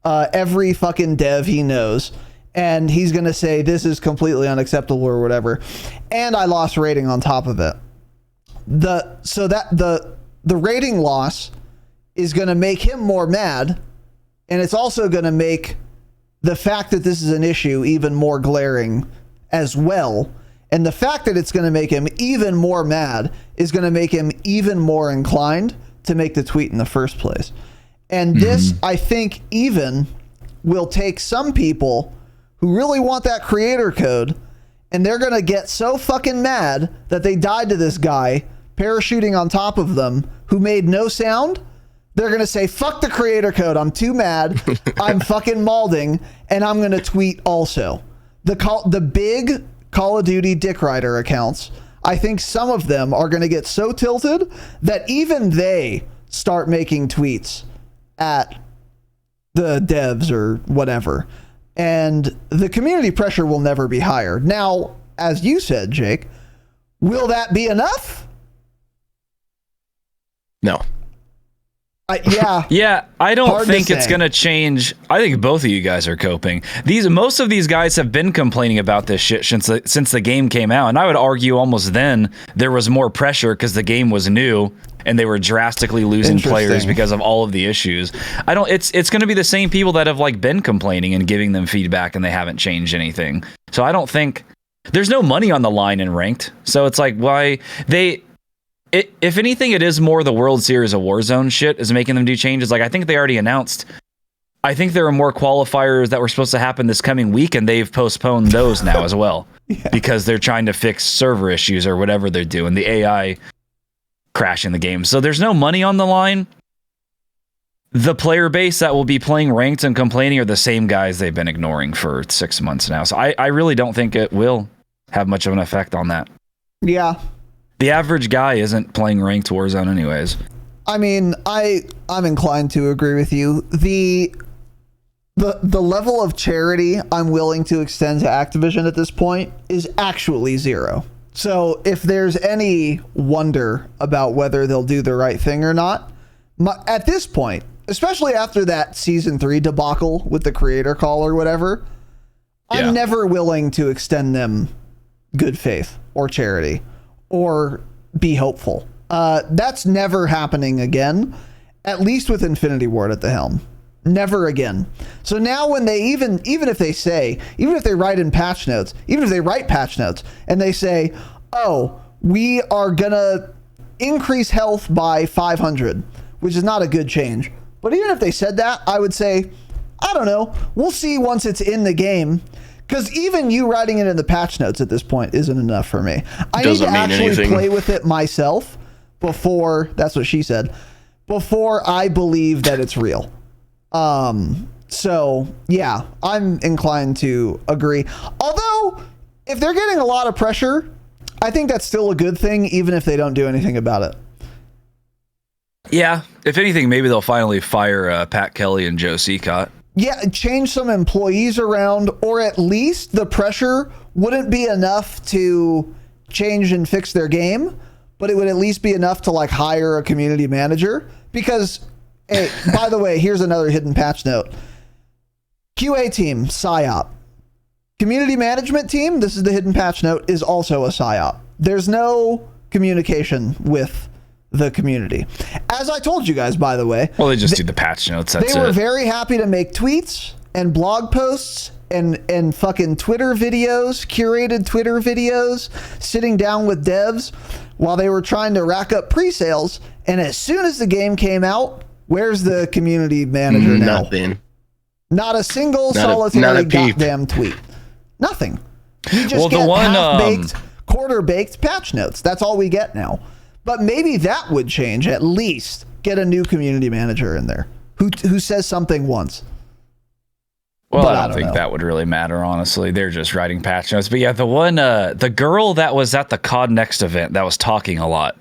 every fucking dev he knows. And he's going to say, this is completely unacceptable or whatever. And I lost rating on top of it. The rating loss is going to make him more mad. And it's also going to make the fact that this is an issue even more glaring as well. And the fact that it's going to make him even more mad is going to make him even more inclined to make the tweet in the first place. And this, I think, even will take some people who really want that creator code, and they're going to get so fucking mad that they died to this guy parachuting on top of them who made no sound. They're going to say, fuck the creator code. I'm too mad. I'm fucking malding, and I'm going to tweet also. The big Call of Duty Dick Rider accounts, I think some of them are going to get so tilted that even they start making tweets at the devs or whatever. And the community pressure will never be higher. Now, as you said, Jake, will that be enough? No. Yeah, I don't think it's going to change. I think both of you guys are coping. Most of these guys have been complaining about this shit since the game came out. And I would argue almost then there was more pressure because the game was new and they were drastically losing players because of all of the issues. It's going to be the same people that have like been complaining and giving them feedback and they haven't changed anything. So I don't think there's no money on the line in ranked. So it's like if anything, it is more the World Series of Warzone shit is making them do changes. Like I think they already announced, I think there are more qualifiers that were supposed to happen this coming week and they've postponed those now as well because they're trying to fix server issues or whatever they're doing. The AI crashing the game. So there's no money on the line. the player base that will be playing ranked and complaining are the same guys they've been ignoring for 6 months now. So I really don't think it will have much of an effect on that. Yeah. The average guy isn't playing ranked Warzone anyways. I mean, I'm inclined to agree with you. The level of charity I'm willing to extend to Activision at this point is actually zero. So if there's any wonder about whether they'll do the right thing or not, at this point, especially after that season 3 debacle with the creator call or whatever, I'm never willing to extend them good faith or charity or be hopeful. That's never happening again, at least with Infinity Ward at the helm. Never again. So now when they even if they write in patch notes, even if they write patch notes and they say, oh, we are gonna increase health by 500, which is not a good change. But even if they said that, I would say, I don't know, we'll see once it's in the game. Because even you writing it in the patch notes at this point isn't enough for me. I need to actually play with it myself before, that's what she said, before I believe that it's real. So yeah, I'm inclined to agree. Although, if they're getting a lot of pressure, I think that's still a good thing, even if they don't do anything about it. Yeah, if anything, maybe they'll finally fire Pat Kelly and Joe Seacott. Yeah, change some employees around, or at least the pressure wouldn't be enough to change and fix their game, but it would at least be enough to like hire a community manager. Because, hey, by the way, here's another hidden patch note. QA team, PSYOP. Community management team, this is the hidden patch note, is also a PSYOP. There's no communication with the community. As I told you guys, by the way. Well, they just do the patch notes. That's they were very happy to make tweets and blog posts and fucking Twitter videos, curated Twitter videos, sitting down with devs while they were trying to rack up pre-sales. And as soon as the game came out, where's the community manager now? Nothing. Not a single solitary goddamn tweet. Nothing. You just get half-baked, quarter-baked patch notes. That's all we get now. But maybe that would change, at least. Get a new community manager in there who says something once. Well, I don't think that would really matter, honestly. They're just writing patch notes. But yeah, the girl that was at the COD Next event that was talking a lot,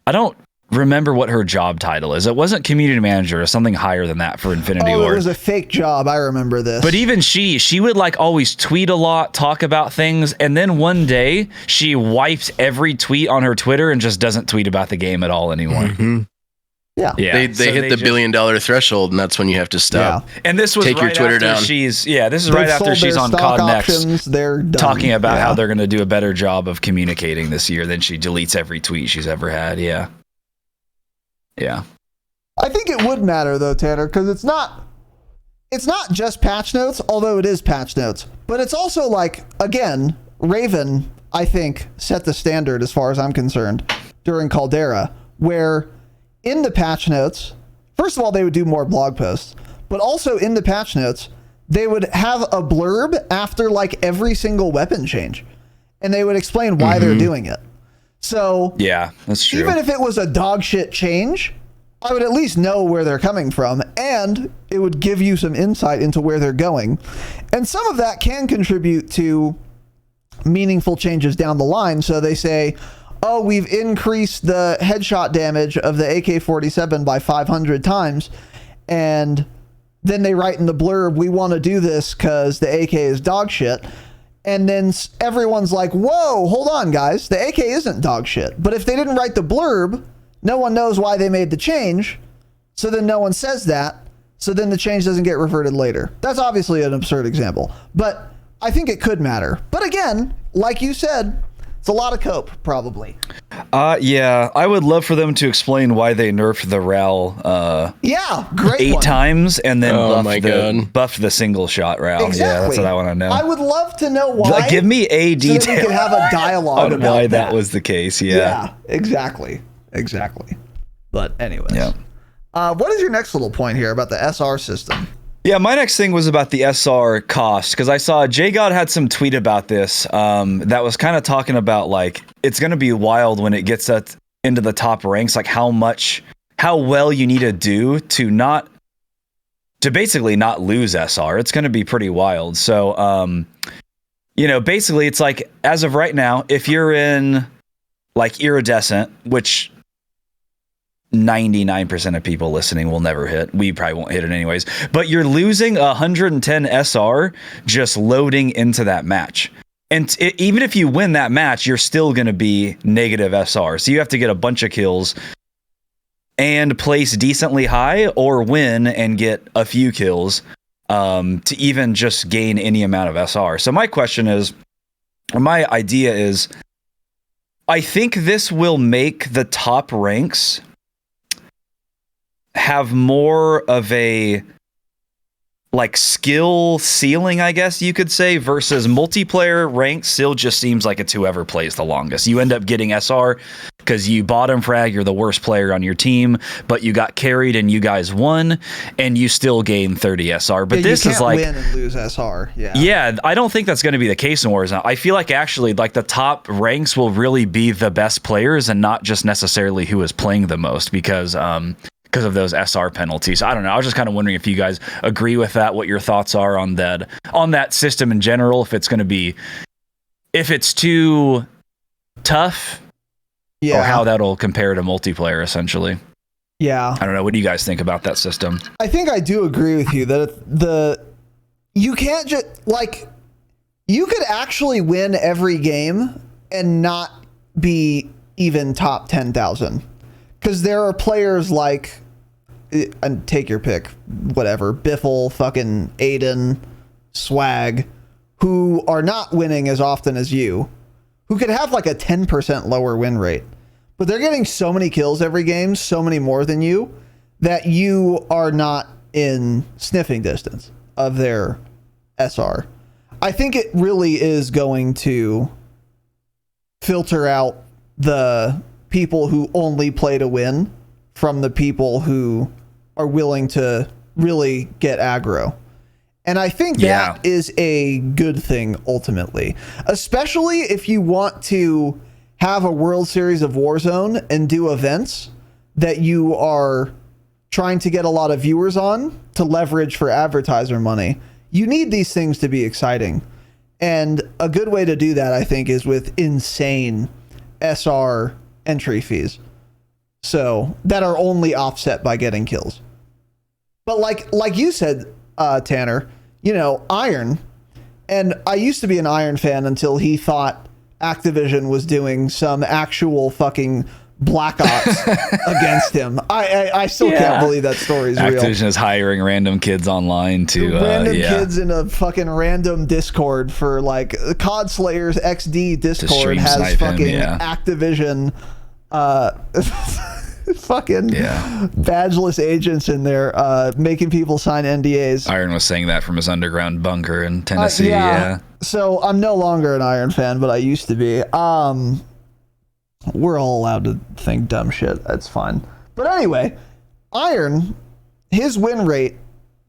I don't remember what her job title is. It wasn't community manager or something higher than that for Infinity Ward. It was a fake job. I remember this. But even she would like always tweet a lot, talk about things, and then one day she wipes every tweet on her Twitter and just doesn't tweet about the game at all anymore. Mm-hmm. Yeah. They hit the $1 billion threshold, and that's when you have to stop. Yeah. And this was take right your Twitter after down. This is right after she's on COD Next. They're done. Talking about how they're going to do a better job of communicating this year. Then she deletes every tweet she's ever had. Yeah. Yeah. I think it would matter though, Tanner, because it's not just patch notes, although it is patch notes, but it's also like, again, Raven, I think, set the standard as far as I'm concerned during Caldera, where in the patch notes, first of all, they would do more blog posts, but also in the patch notes, they would have a blurb after like every single weapon change, and they would explain why they're doing it. So yeah, that's true. Even if it was a dog shit change, I would at least know where they're coming from, and it would give you some insight into where they're going. And some of that can contribute to meaningful changes down the line. So they say, oh, we've increased the headshot damage of the AK-47 by 500 times. And then they write in the blurb, we want to do this because the AK is dog shit. And then everyone's like, whoa, hold on, guys. The AK isn't dog shit. But if they didn't write the blurb, no one knows why they made the change. So then no one says that. So then the change doesn't get reverted later. That's obviously an absurd example. But I think it could matter. But again, like you said, it's a lot of cope, probably. Yeah, I would love for them to explain why they nerfed the RAL great 8 one. times and then buffed the single shot RAL. Exactly. Yeah, that's what I want to know. I would love to know why. Like, give me a detail. So that we can have a dialogue on about why that was the case. Yeah, exactly. But anyways. Yeah. What is your next little point here about the SR system? Yeah, my next thing was about the SR cost, because I saw JakeDown had some tweet about this that was kind of talking about, like, it's going to be wild when it gets into the top ranks, like how well you need to do to not to basically not lose SR. It's going to be pretty wild. So, basically it's like, as of right now, if you're in like iridescent, which 99% of people listening will never hit. We probably won't hit it anyways, but you're losing 110 SR just loading into that match. And even if you win that match, you're still going to be negative SR. So you have to get a bunch of kills and place decently high, or win and get a few kills to even just gain any amount of SR. So my question is, or my idea is, I think this will make the top ranks have more of a like skill ceiling, I guess you could say, versus multiplayer rank still just seems like it's whoever plays the longest. You end up getting SR because you bottom frag, you're the worst player on your team, but you got carried and you guys won, and you still gain 30 SR. But this is like win and lose SR. Yeah, I don't think that's going to be the case in Warzone. I feel like actually like the top ranks will really be the best players and not just necessarily who is playing the most, because of those SR penalties. I don't know. I was just kind of wondering if you guys agree with that, what your thoughts are on that system in general, if it's too tough, or how that'll compare to multiplayer essentially. Yeah. I don't know. What do you guys think about that system? I think I do agree with you that you can't just like, you could actually win every game and not be even top 10,000. Because there are players like, and take your pick, whatever, Biffle, fucking Aiden, Swag, who are not winning as often as you, who could have like a 10% lower win rate. But they're getting so many kills every game, so many more than you, that you are not in sniffing distance of their SR. I think it really is going to filter out the people who only play to win from the people who are willing to really get aggro. And I think that is a good thing ultimately, especially if you want to have a World Series of Warzone and do events that you are trying to get a lot of viewers on to leverage for advertiser money. You need these things to be exciting. And a good way to do that, I think, is with insane SR entry fees, so that are only offset by getting kills. But like you said, Tanner, Iron, and I used to be an Iron fan until he thought Activision was doing some actual fucking black ops against him. I still can't believe that story's real. Activision is hiring random kids online to random kids in a fucking random Discord for like COD Slayers XD Discord has fucking Activision fucking badgeless agents in there making people sign NDAs. Iron was saying that from his underground bunker in Tennessee. So I'm no longer an Iron fan, but I used to be. We're all allowed to think dumb shit. That's fine. But anyway, Iron, his win rate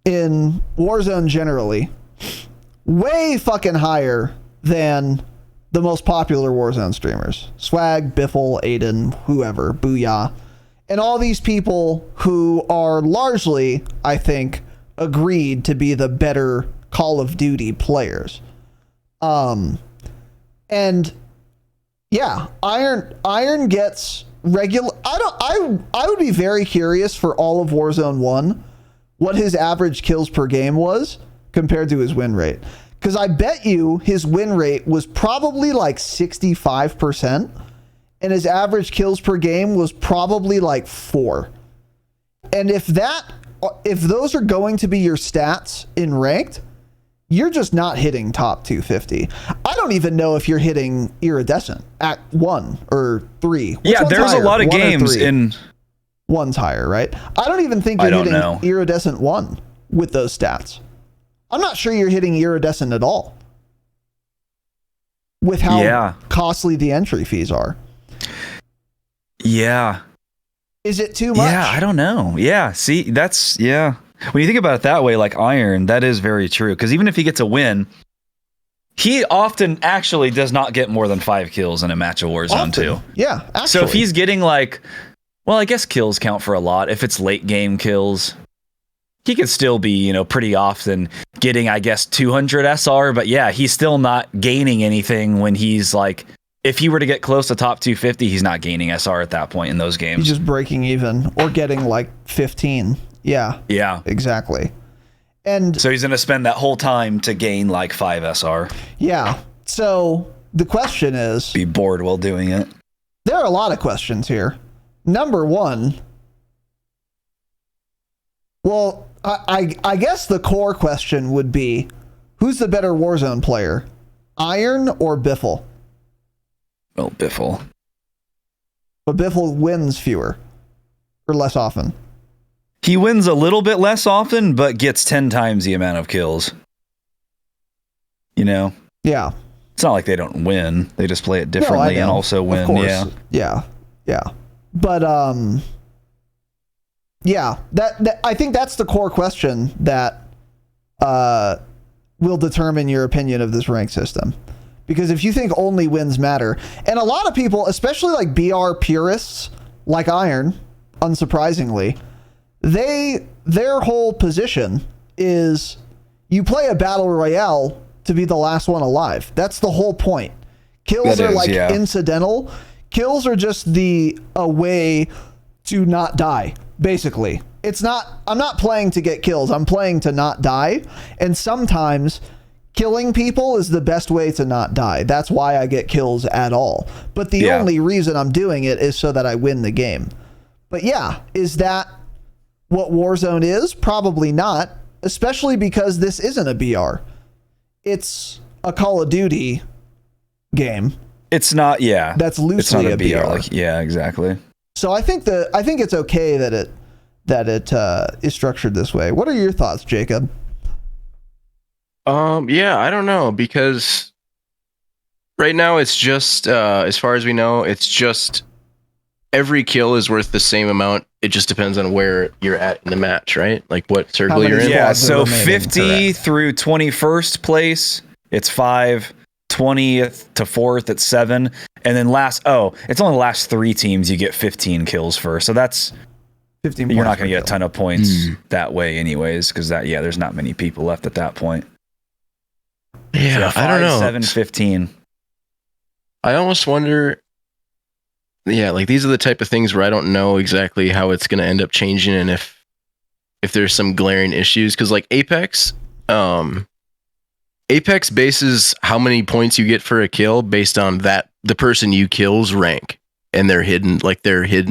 in Warzone generally, way fucking higher than the most popular Warzone streamers. Swag, Biffle, Aiden, whoever, Booyah. And all these people who are largely, I think, agreed to be the better Call of Duty players. And yeah, Iron gets regular. I would be very curious for all of Warzone 1 what his average kills per game was compared to his win rate. Because I bet you his win rate was probably like 65%, and his average kills per game was probably like 4. And if those are going to be your stats in ranked, you're just not hitting top 250. I don't even know if you're hitting iridescent at 1 or 3. Yeah, there's higher? A lot of games in... 1's higher, right? I don't even think you're hitting iridescent 1 with those stats. I'm not sure you're hitting iridescent at all with how costly the entry fees are. Yeah. Is it too much? Yeah, I don't know. Yeah, see, that's... Yeah. When you think about it that way, like Iron, that is very true. Because even if he gets a win, he often actually does not get more than 5 kills in a match of Warzone 2. Yeah, actually. So if he's getting like... Well, I guess kills count for a lot. If it's late game kills... he could still be, you know, pretty often getting, I guess, 200 SR. But yeah, he's still not gaining anything when he's like, if he were to get close to top 250, he's not gaining SR at that point in those games. He's just breaking even or getting like 15. Yeah. Yeah. Exactly. And so he's going to spend that whole time to gain like 5 SR. Yeah. So the question is... Be bored while doing it. There are a lot of questions here. Number one... Well, I guess the core question would be, who's the better Warzone player? Iron or Biffle? Well, Biffle. But Biffle wins fewer. Or less often. He wins a little bit less often, but gets 10 times the amount of kills. You know? Yeah. It's not like they don't win. They just play it differently and also win. Of course. Yeah. But, yeah, that I think that's the core question that will determine your opinion of this rank system. Because if you think only wins matter, and a lot of people, especially like BR purists, like Iron, unsurprisingly, their whole position is you play a battle royale to be the last one alive. That's the whole point. Kills are incidental. Kills are just a way to not die, basically. I'm not playing to get kills. I'm playing to not die. And sometimes killing people is the best way to not die. That's why I get kills at all. But the only reason I'm doing it is so that I win the game. But yeah, is that what Warzone is? Probably not, especially because this isn't a BR. It's a Call of Duty game. It's not, That's loosely a BR. Like, yeah, exactly. So I think it's okay that it is structured this way. What are your thoughts, Jacob? Yeah, I don't know, because right now it's just as far as we know, it's just every kill is worth the same amount. It just depends on where you're at in the match, right? Like what circle you're in. Yeah, so 50 through 21st place, it's 5. 20th to 4th at 7, and then it's only the last 3 teams you get 15 kills for, so that's 15 you're not going to get a ton of points that way anyways, because there's not many people left at that point. Yeah, 5, I don't know. 7, 15. I almost wonder, like these are the type of things where I don't know exactly how it's going to end up changing, and if there's some glaring issues, because like Apex bases how many points you get for a kill based on the person you kill's rank and their hidden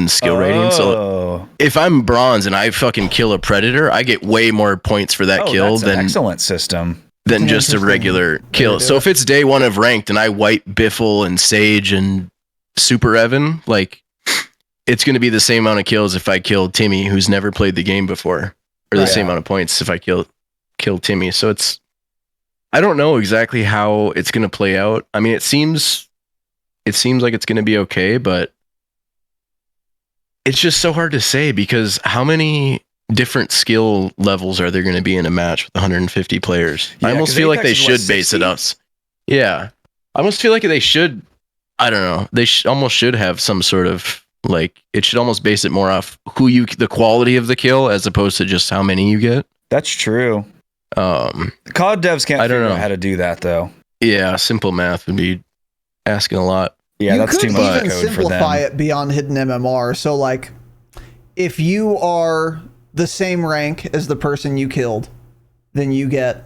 skill rating. So if I'm bronze and I fucking kill a predator, I get way more points for that kill than an excellent system than just a regular kill. So if it's day 1 of ranked and I wipe Biffle and Sage and Super Evan, like it's going to be the same amount of kills if I kill Timmy, who's never played the game before, or the same amount of points if I kill Timmy. So I don't know exactly how it's going to play out. I mean, it seems like it's going to be okay, but it's just so hard to say, because how many different skill levels are there going to be in a match with 150 players? I almost feel like they should base it up. Yeah. I almost feel like they should, I don't know. They almost should have some sort of, like, it should almost base it more off the quality of the kill as opposed to just how many you get. That's true. COD devs can't figure out how to do that, though. Yeah, simple math would be asking a lot. Yeah, that's too much code for them. You could even simplify it beyond hidden MMR. So, like, if you are the same rank as the person you killed, then you get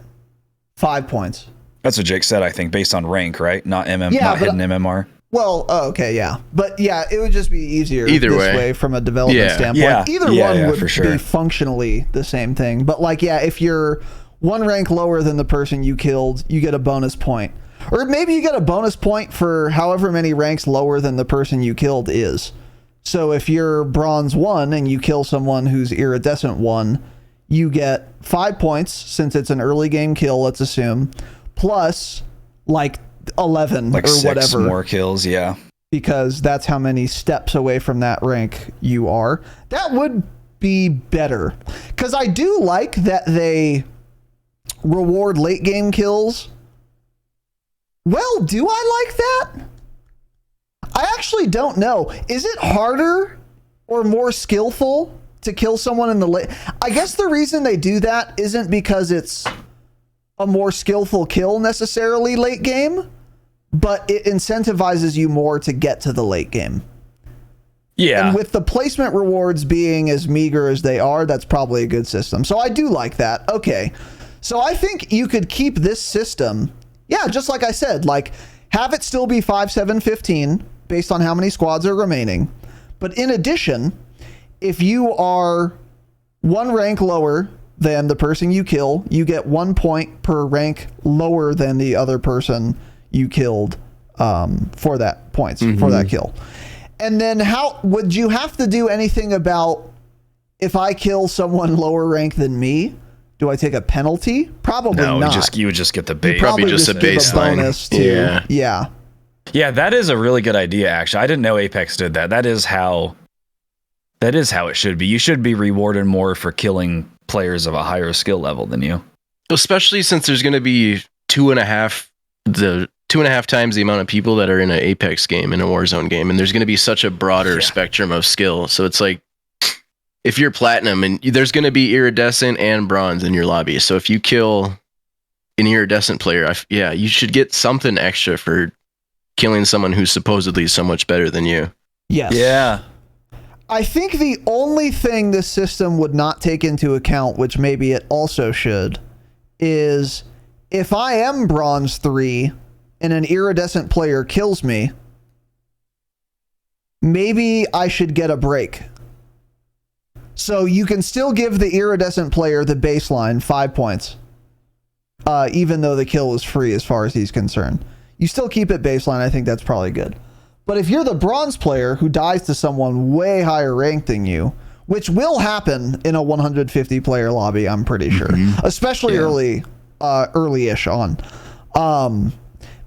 5 points. That's what Jake said, I think, based on rank, right? Not hidden MMR. Well, okay, yeah. But yeah, it would just be easier either way from a development standpoint. Yeah. Either one would be functionally the same thing. But like, yeah, if you're one rank lower than the person you killed, you get a bonus point. Or maybe you get a bonus point for however many ranks lower than the person you killed is. So if you're bronze 1 and you kill someone who's iridescent 1, you get 5 points, since it's an early game kill, let's assume, plus like 11 like or 6 whatever more kills, because that's how many steps away from that rank you are. That would be better, because I do like that they reward late game kills. Well, do I like that? I actually don't know. Is it harder or more skillful to kill someone in the late. I guess the reason they do that isn't because it's a more skillful kill necessarily late game, but it incentivizes you more to get to the late game. Yeah. And with the placement rewards being as meager as they are, that's probably a good system. So I do like that. Okay. So I think you could keep this system. Yeah, just like I said, like have it still be 5, 7, 15 based on how many squads are remaining. But in addition, if you are one rank lower than the person you kill, you get 1 point per rank lower than the other person you killed for that points for that kill. And then how would you have to do anything about if I kill someone lower rank than me? Do I take a penalty? Probably not. You would just get the base. Probably just a baseline. Yeah, that is a really good idea, actually. I didn't know Apex did that. That is how it should be. You should be rewarded more for killing players of a higher skill level than you. Especially since there's going to be 2.5 times the amount of people that are in an Apex game, in a Warzone game, and there's going to be such a broader spectrum of skill. So it's like, if you're platinum, and there's going to be iridescent and bronze in your lobby. So if you kill an iridescent player, you should get something extra for killing someone who's supposedly so much better than you. Yes. Yeah. I think the only thing this system would not take into account, which maybe it also should, is if I am bronze 3 and an iridescent player kills me, maybe I should get a break. So you can still give the iridescent player the baseline 5 points, even though the kill is free as far as he's concerned. You still keep it baseline. I think that's probably good. But if you're the bronze player who dies to someone way higher ranked than you, which will happen in a 150 player lobby, I'm pretty sure, especially early-ish on.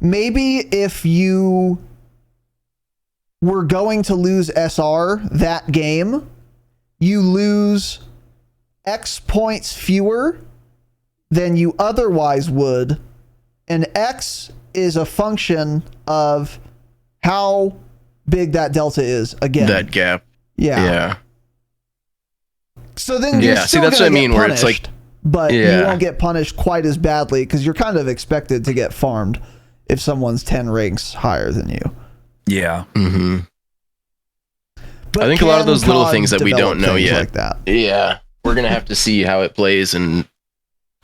Maybe if you were going to lose SR that game, you lose X points fewer than you otherwise would, and X is a function of how big that delta is again. That gap. Yeah. So then you're still that's what I mean, punished, where it's like, but you won't get punished quite as badly because you're kind of expected to get farmed if someone's 10 ranks higher than you. Yeah. Mm-hmm. I think a lot of those little things that we don't know yet. Like that. Yeah. We're going to have to see how it plays and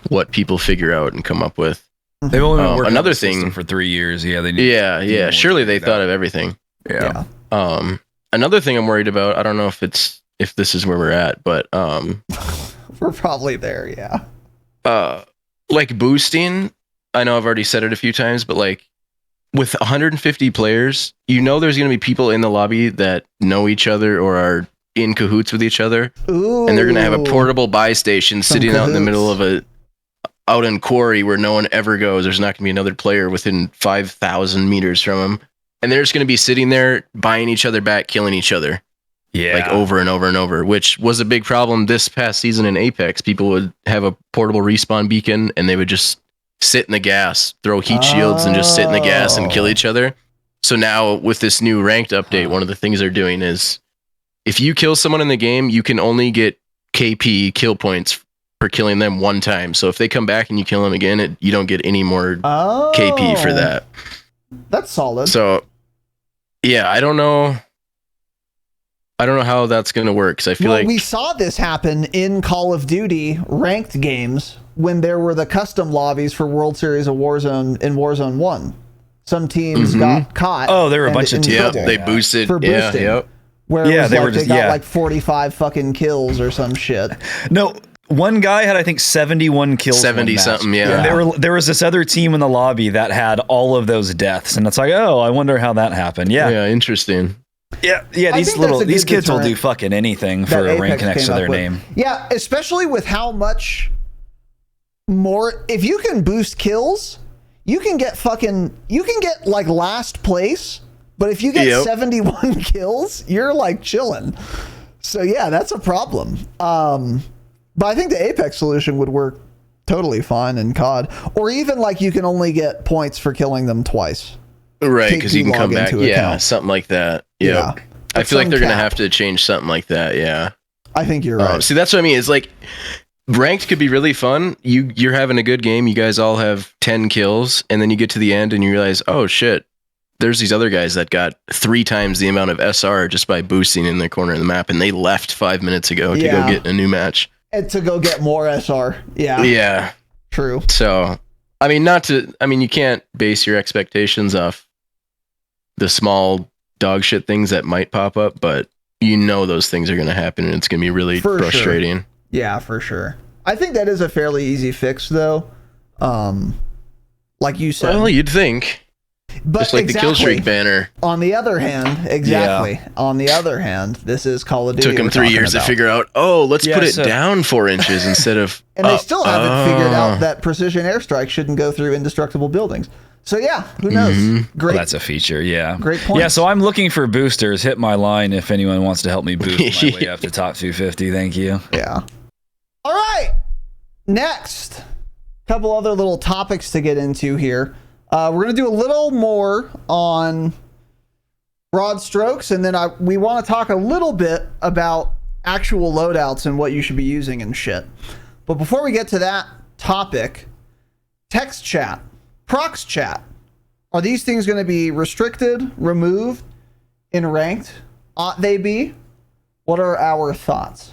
what people figure out and come up with. They've only been working another on the thing system for 3 years. Yeah, they need Yeah. Surely they thought of everything. Yeah. Another thing I'm worried about, I don't know if this is where we're at, but we're probably there, yeah. Like boosting, I know I've already said it a few times, but like with 150 players, there's going to be people in the lobby that know each other or are in cahoots with each other. Ooh. And they're going to have a portable buy station sitting out in the middle of out in quarry where no one ever goes. There's not going to be another player within 5,000 meters from them. And they're just going to be sitting there buying each other back, killing each other. Yeah. Like over and over and over, which was a big problem this past season in Apex. People would have a portable respawn beacon and they would just sit in the gas, throw heat shields and just sit in the gas and kill each other. So now with this new ranked update, one of the things they're doing is if you kill someone in the game, you can only get KP kill points for killing them one time. So if they come back and you kill them again, you don't get any more KP for that. That's solid. So yeah, I don't know how that's going to work. Cause I feel like we saw this happen in Call of Duty ranked games when there were the custom lobbies for World Series of Warzone in Warzone 1. Some teams got caught. Oh, there were a bunch of teams. They boosted for boosting. Yep. Where it was they got like 45 fucking kills or some shit. No, one guy had I think 71 kills. 70 something, yeah. And there was this other team in the lobby that had all of those deaths, and it's like, oh, I wonder how that happened. Yeah, interesting. Yeah. These kids will do fucking anything for a rank next to their name. Yeah, especially with how much more. If you can boost kills, you can get like last place. But if you get 71 kills, you're like chilling. So yeah, that's a problem. But I think the Apex solution would work totally fine in COD, or even like you can only get points for killing them twice. Right, because you can come back. Yeah, something like that. Yep. Yeah. I feel like they're going to have to change something like that. Yeah. I think you're right. See, that's what I mean. It's like ranked could be really fun. You're having a good game. You guys all have 10 kills, and then you get to the end and you realize, oh shit, there's these other guys that got 3 times the amount of SR just by boosting in the corner of the map, and they left 5 minutes ago to go get a new match. And to go get more SR. Yeah. Yeah. True. So, I mean, you can't base your expectations off the small dog shit things that might pop up, but you know those things are going to happen, and it's going to be really frustrating. Sure. Yeah, for sure. I think that is a fairly easy fix, though. Like you said. Well, you'd think. But just like the kill streak banner. On the other hand, exactly. Yeah. On the other hand, this is Call of Duty. Took them 3 years to figure out, let's put it down 4 inches instead of and they still haven't figured out that precision airstrike shouldn't go through indestructible buildings. So yeah, who knows? Great. Well, that's a feature, yeah. Great point. Yeah, so I'm looking for boosters. Hit my line if anyone wants to help me boost my way up to top 250. Thank you. Yeah. All right. Next, couple other little topics to get into here. We're going to do a little more on broad strokes, and then we want to talk a little bit about actual loadouts and what you should be using and shit. But before we get to that topic, text chat, prox chat, are these things going to be restricted, removed, in ranked? Ought they be? What are our thoughts?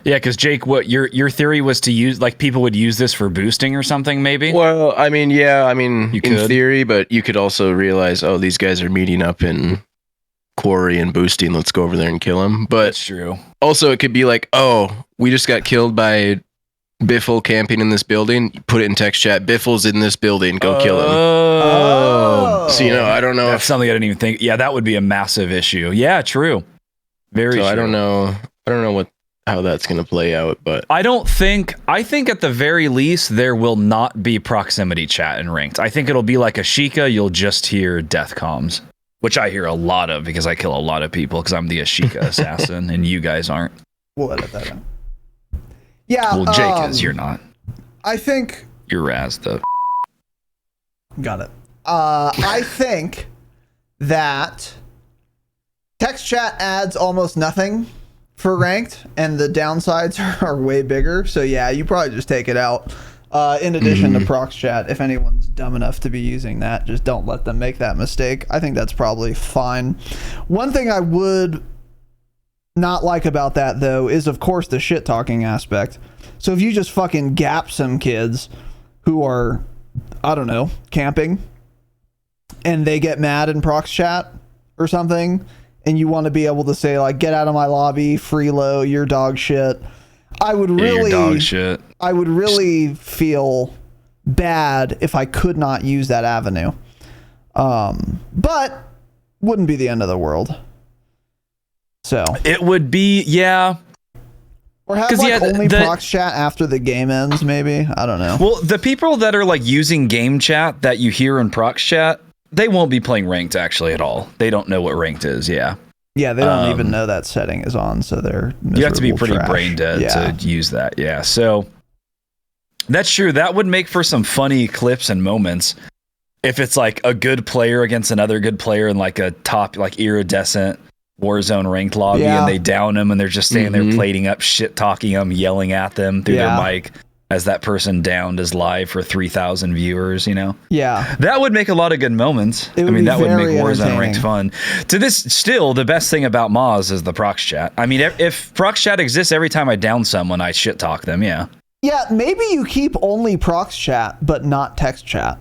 Yeah, because Jake, what your theory was to use, like people would use this for boosting or something, maybe? Well, I mean, in theory, but you could also realize, these guys are meeting up in quarry and boosting. Let's go over there and kill them. But that's true. Also, it could be like, we just got killed by Biffle camping in this building. Put it in text chat. Biffle's in this building. Go kill him. So I don't know. That's something I didn't even think. Yeah, that would be a massive issue. Yeah, true. Very. So true. I don't know how that's going to play out, but I think at the very least there will not be proximity chat in ranked. I think it'll be like a Ashika. You'll just hear death comms, which I hear a lot of because I kill a lot of people because I'm the Ashika assassin and you guys aren't. We'll edit that in. Yeah. Well, Jake is. You're not. I think you're Raz though. Got it. I think that text chat adds almost nothing for ranked, and the downsides are way bigger. So yeah, you probably just take it out. In addition to prox chat, if anyone's dumb enough to be using that, just don't let them make that mistake. I think that's probably fine. One thing I would not like about that, though, is of course the shit talking aspect. So if you just fucking gap some kids who are, I don't know, camping, and they get mad in prox chat or something, and you want to be able to say, like, get out of my lobby, freelo, you're dog shit. I would really feel bad if I could not use that avenue. But wouldn't be the end of the world. So it would be, yeah. Or have like only prox chat after the game ends, maybe. I don't know. Well, the people that are like using game chat that you hear in prox chat, they won't be playing ranked actually at all. They don't know what ranked is. Yeah. Yeah, they don't even know that setting is on, so they're you have to be pretty brain dead to use that. Yeah. So that's true. That would make for some funny clips and moments if it's like a good player against another good player in like a top like iridescent Warzone ranked lobby and they down them and they're just standing there plating up, shit talking them, yelling at them through their mic as that person downed is live for 3,000 viewers, Yeah. That would make a lot of good moments. That would make Warzone ranked fun. To this, still, the best thing about Moz is the prox chat. I mean, if prox chat exists every time I down someone, I shit talk them, yeah. Yeah, maybe you keep only prox chat, but not text chat.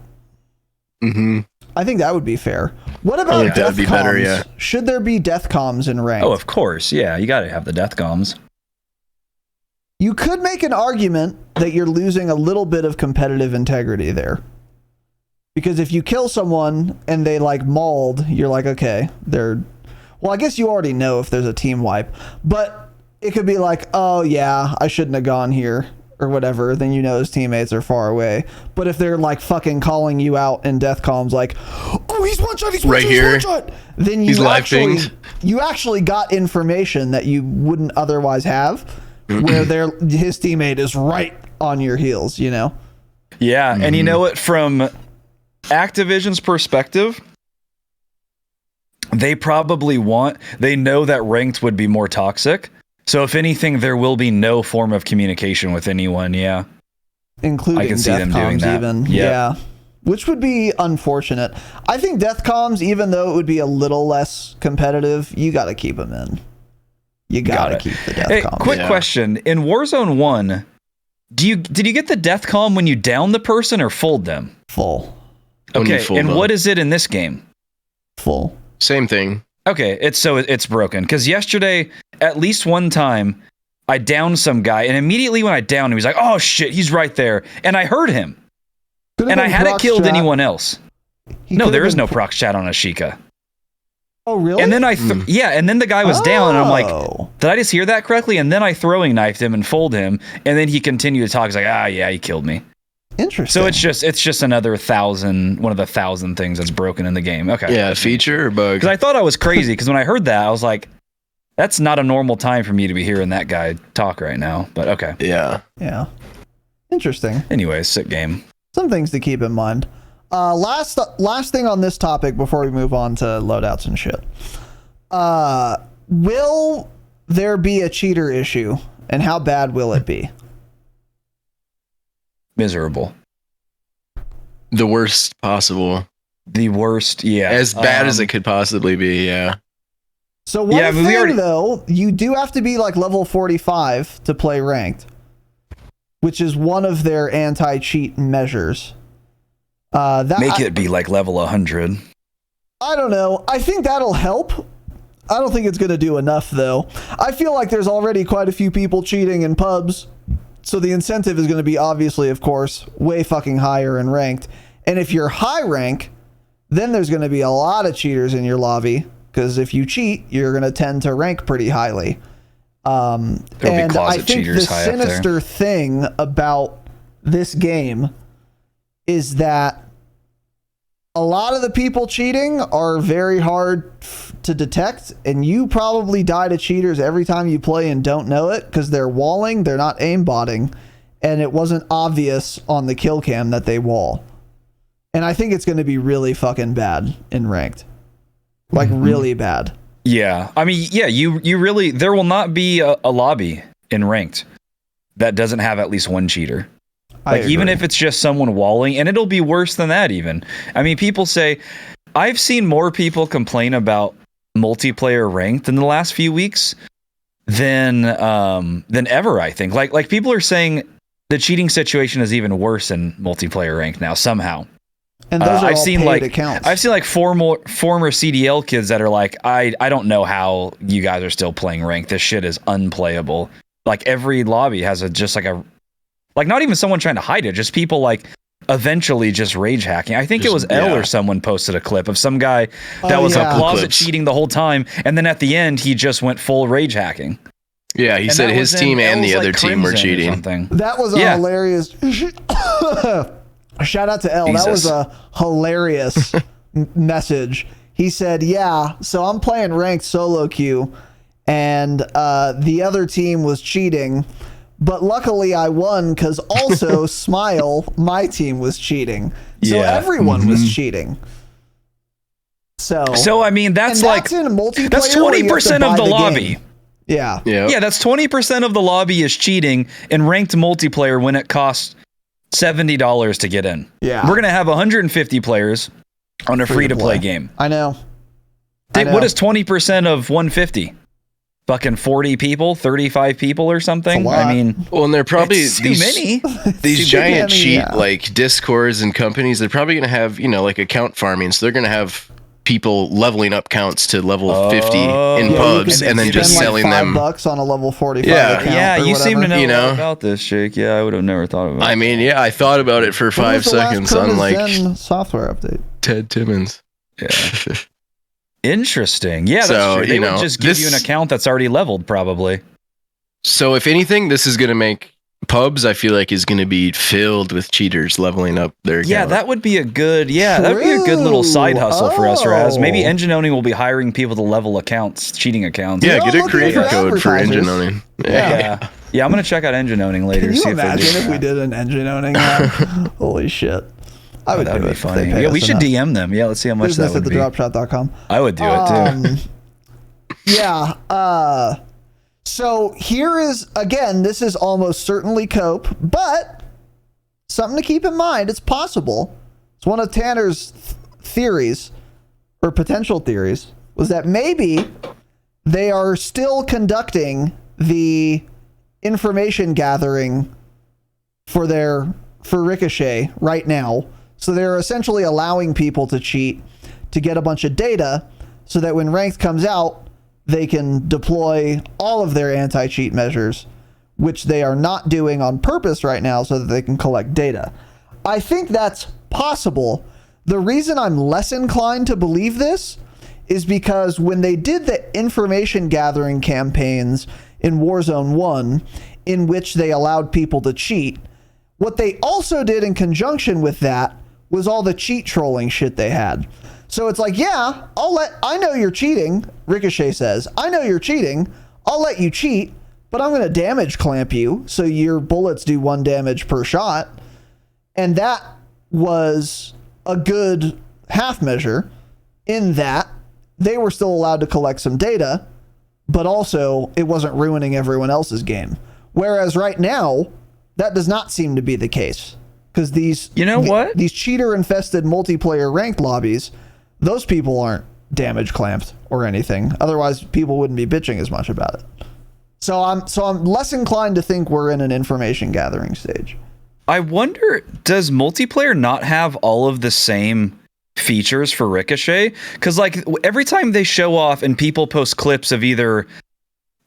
I think that would be fair. What about death comms? Better, yeah. Should there be death comms in ranked? Oh, of course. Yeah, you got to have the death comms. You could make an argument that you're losing a little bit of competitive integrity there. Because if you kill someone and they like mauled, you're like, okay, well, I guess you already know if there's a team wipe, but it could be like, oh yeah, I shouldn't have gone here or whatever. Then his teammates are far away. But if they're like fucking calling you out in death comms, like, oh, he's one shot, he's one shot, then you actually got information that you wouldn't otherwise have, where his teammate is right on your heels, Yeah, and you know what? From Activision's perspective, they know that ranked would be more toxic. So if anything, there will be no form of communication with anyone. Yeah. Including I can see them doing deathcoms that. even. Yep. Yeah. Which would be unfortunate. I think deathcoms, even though it would be a little less competitive, you got to keep them in. You got to keep the deathcoms. Hey, quick question. In Warzone 1, did you get the deathcom when you down the person or fulled them? Full. Okay, and what is it in this game? Full. Same thing. Okay, it's broken. Because yesterday, at least one time, I downed some guy, and immediately when I downed him, he's like, "Oh shit, he's right there," and I heard him, and I hadn't killed anyone else. No, there is no prox chat on Ashika. Oh really? And then and then the guy was down, and I'm like, did I just hear that correctly? And then I throwing knifed him and fold him, and then he continued to talk. He's like, yeah, he killed me. Interesting. So it's just another one of the 1,000 things that's broken in the game. Okay. Yeah, feature or bug? Because I thought I was crazy. Because when I heard that, I was like, that's not a normal time for me to be hearing that guy talk right now. But okay. Yeah. Yeah. Interesting. Anyways, sick game. Some things to keep in mind. Last thing on this topic before we move on to loadouts and shit. Will there be a cheater issue, and how bad will it be? Miserable. The worst possible. The worst, yeah. As bad as it could possibly be, yeah. So one thing, though, you do have to be like level 45 to play ranked, which is one of their anti-cheat measures. Make it be like level 100. I don't know. I think that'll help. I don't think it's going to do enough, though. I feel like there's already quite a few people cheating in pubs, so the incentive is going to be, obviously, of course, way fucking higher in ranked. And if you're high rank, then there's going to be a lot of cheaters in your lobby, because if you cheat, you're going to tend to rank pretty highly. And I think the sinister thing about this game is that a lot of the people cheating are very hard to detect, and you probably die to cheaters every time you play and don't know it because they're walling, they're not aimbotting, and it wasn't obvious on the kill cam that they wall. And I think it's going to be really fucking bad in ranked. Like, really bad. Yeah. I mean, yeah, you really, there will not be a lobby in ranked that doesn't have at least one cheater. Like, even if it's just someone walling, and it'll be worse than that even. I mean, people say, I've seen more people complain about multiplayer ranked in the last few weeks than ever, I think. Like people are saying the cheating situation is even worse in multiplayer ranked now, somehow. And those are all paid accounts. I've seen like former CDL kids that are like, I don't know how you guys are still playing ranked. This shit is unplayable. Like, every lobby has like, not even someone trying to hide it, just people like eventually just rage hacking. I think it was L or someone posted a clip of some guy that was a closet cheating the whole time, and then at the end he just went full rage hacking. Yeah, he said his team and the other team were cheating. That was a hilarious. Shout out to L. Jesus. That was a hilarious message. He said, "Yeah, so I'm playing ranked solo queue, and the other team was cheating." But luckily I won because also Smile, my team, was cheating. So everyone was cheating. So I mean, that's like, in multiplayer, that's 20% of the lobby. Yeah. Yeah, that's 20% of the lobby is cheating in ranked multiplayer when it costs $70 to get in. Yeah. We're going to have 150 players on a free-to-play game. I know. What is 20% of 150? Fucking 40 people, 35 people or something. I mean, well, and they're probably too many. These giant cheat like Discords and companies. They're probably going to have, like account farming. So they're going to have people leveling up counts to level 50 in pubs and then just selling them $5 on a level 45 account. Yeah, you seem to know about this, Jake. Yeah, I would have never thought about it. I mean, I thought about it for 5 seconds on like software update. Ted Timmons. Yeah. Interesting. Yeah, that's true. They would just give you an account that's already leveled, probably. So if anything, this is going to make pubs, I feel like, is going to be filled with cheaters leveling up their account. Yeah, that would be a good little side hustle for us, Raz. Maybe Engine Owning will be hiring people to level accounts, cheating accounts. Yeah, get a creator code for Engine Owning. Yeah, I'm going to check out Engine Owning later. Can you imagine if we did an Engine Owning app? Holy shit. I would do it. Funny. Yeah, we should DM them. Yeah, let's see how much that would be. Business@thedropshot.com. I would do it too. Yeah. So here is, again, this is almost certainly cope, but something to keep in mind. It's possible. It's one of Tanner's theories, or potential theories, was that maybe they are still conducting the information gathering for Ricochet right now. So they're essentially allowing people to cheat to get a bunch of data so that when Ranked comes out, they can deploy all of their anti-cheat measures, which they are not doing on purpose right now so that they can collect data. I think that's possible. The reason I'm less inclined to believe this is because when they did the information gathering campaigns in Warzone 1, in which they allowed people to cheat, what they also did in conjunction with that was all the cheat trolling shit they had. So it's like, yeah, I know you're cheating, Ricochet says. I know you're cheating. I'll let you cheat, but I'm going to damage clamp you so your bullets do 1 damage per shot. And that was a good half measure in that they were still allowed to collect some data, but also it wasn't ruining everyone else's game. Whereas right now, that does not seem to be the case. Because these cheater-infested multiplayer ranked lobbies, those people aren't damage clamped or anything. Otherwise, people wouldn't be bitching as much about it. So I'm less inclined to think we're in an information gathering stage. I wonder, does multiplayer not have all of the same features for Ricochet? Because like every time they show off and people post clips of either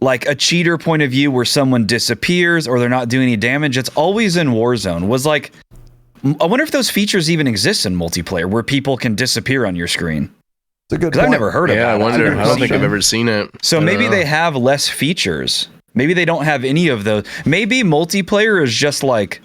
like a cheater point of view where someone disappears or they're not doing any damage, it's always in Warzone. I wonder if those features even exist in multiplayer where people can disappear on your screen. It's a good point. I've never heard of it. Yeah, I wonder. I don't think I've ever seen it. So maybe they have less features. Maybe they don't have any of those. Maybe multiplayer is just like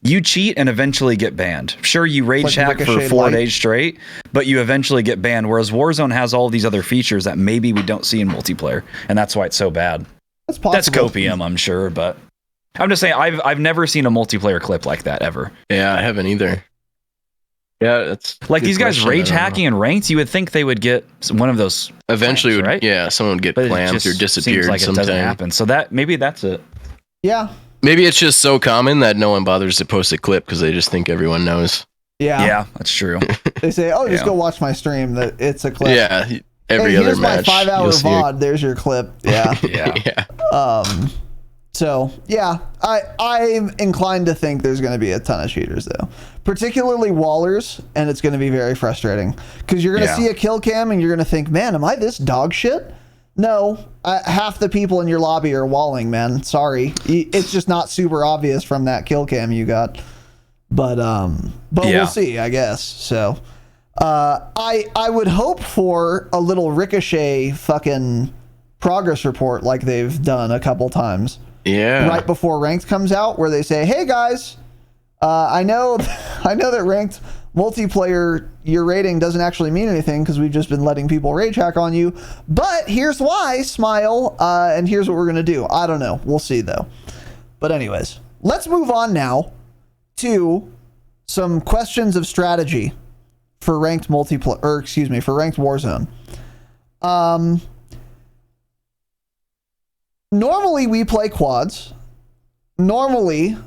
you cheat and eventually get banned. Sure, you rage hack for 4 days straight, but you eventually get banned. Whereas Warzone has all these other features that maybe we don't see in multiplayer, and that's why it's so bad. That's possible. That's copium, I'm sure, but I'm just saying I've never seen a multiplayer clip like that ever. Yeah, I haven't either. Yeah, it's like these guys rage hacking and ranked. You would think they would get one of those eventually, clamps, right? Yeah, someone would get clamped or disappeared. Seems like it doesn't happen. So maybe that's it. Yeah. Maybe it's just so common that no one bothers to post a clip because they just think everyone knows. Yeah, that's true. They say, "Oh, just go watch my stream. That it's a clip." Yeah, every other match. Here's my 5-hour VOD. There's your clip. Yeah, yeah. So yeah, I'm inclined to think there's going to be a ton of cheaters though, particularly wallers, and it's going to be very frustrating because you're going to see a kill cam and you're going to think, "Man, am I this dog shit?" No, half the people in your lobby are walling, man. Sorry, it's just not super obvious from that kill cam you got. But we'll see, I guess. So, I would hope for a little Ricochet fucking progress report like they've done a couple times. Yeah. Right before Ranked comes out, where they say, "Hey guys, I know that Ranked multiplayer, your rating doesn't actually mean anything because we've just been letting people rage hack on you. But here's why, smile, and here's what we're gonna do." I don't know. We'll see though. But anyways, let's move on now to some questions of strategy for ranked multiplayer, or excuse me, for ranked Warzone. Normally we play quads. Normally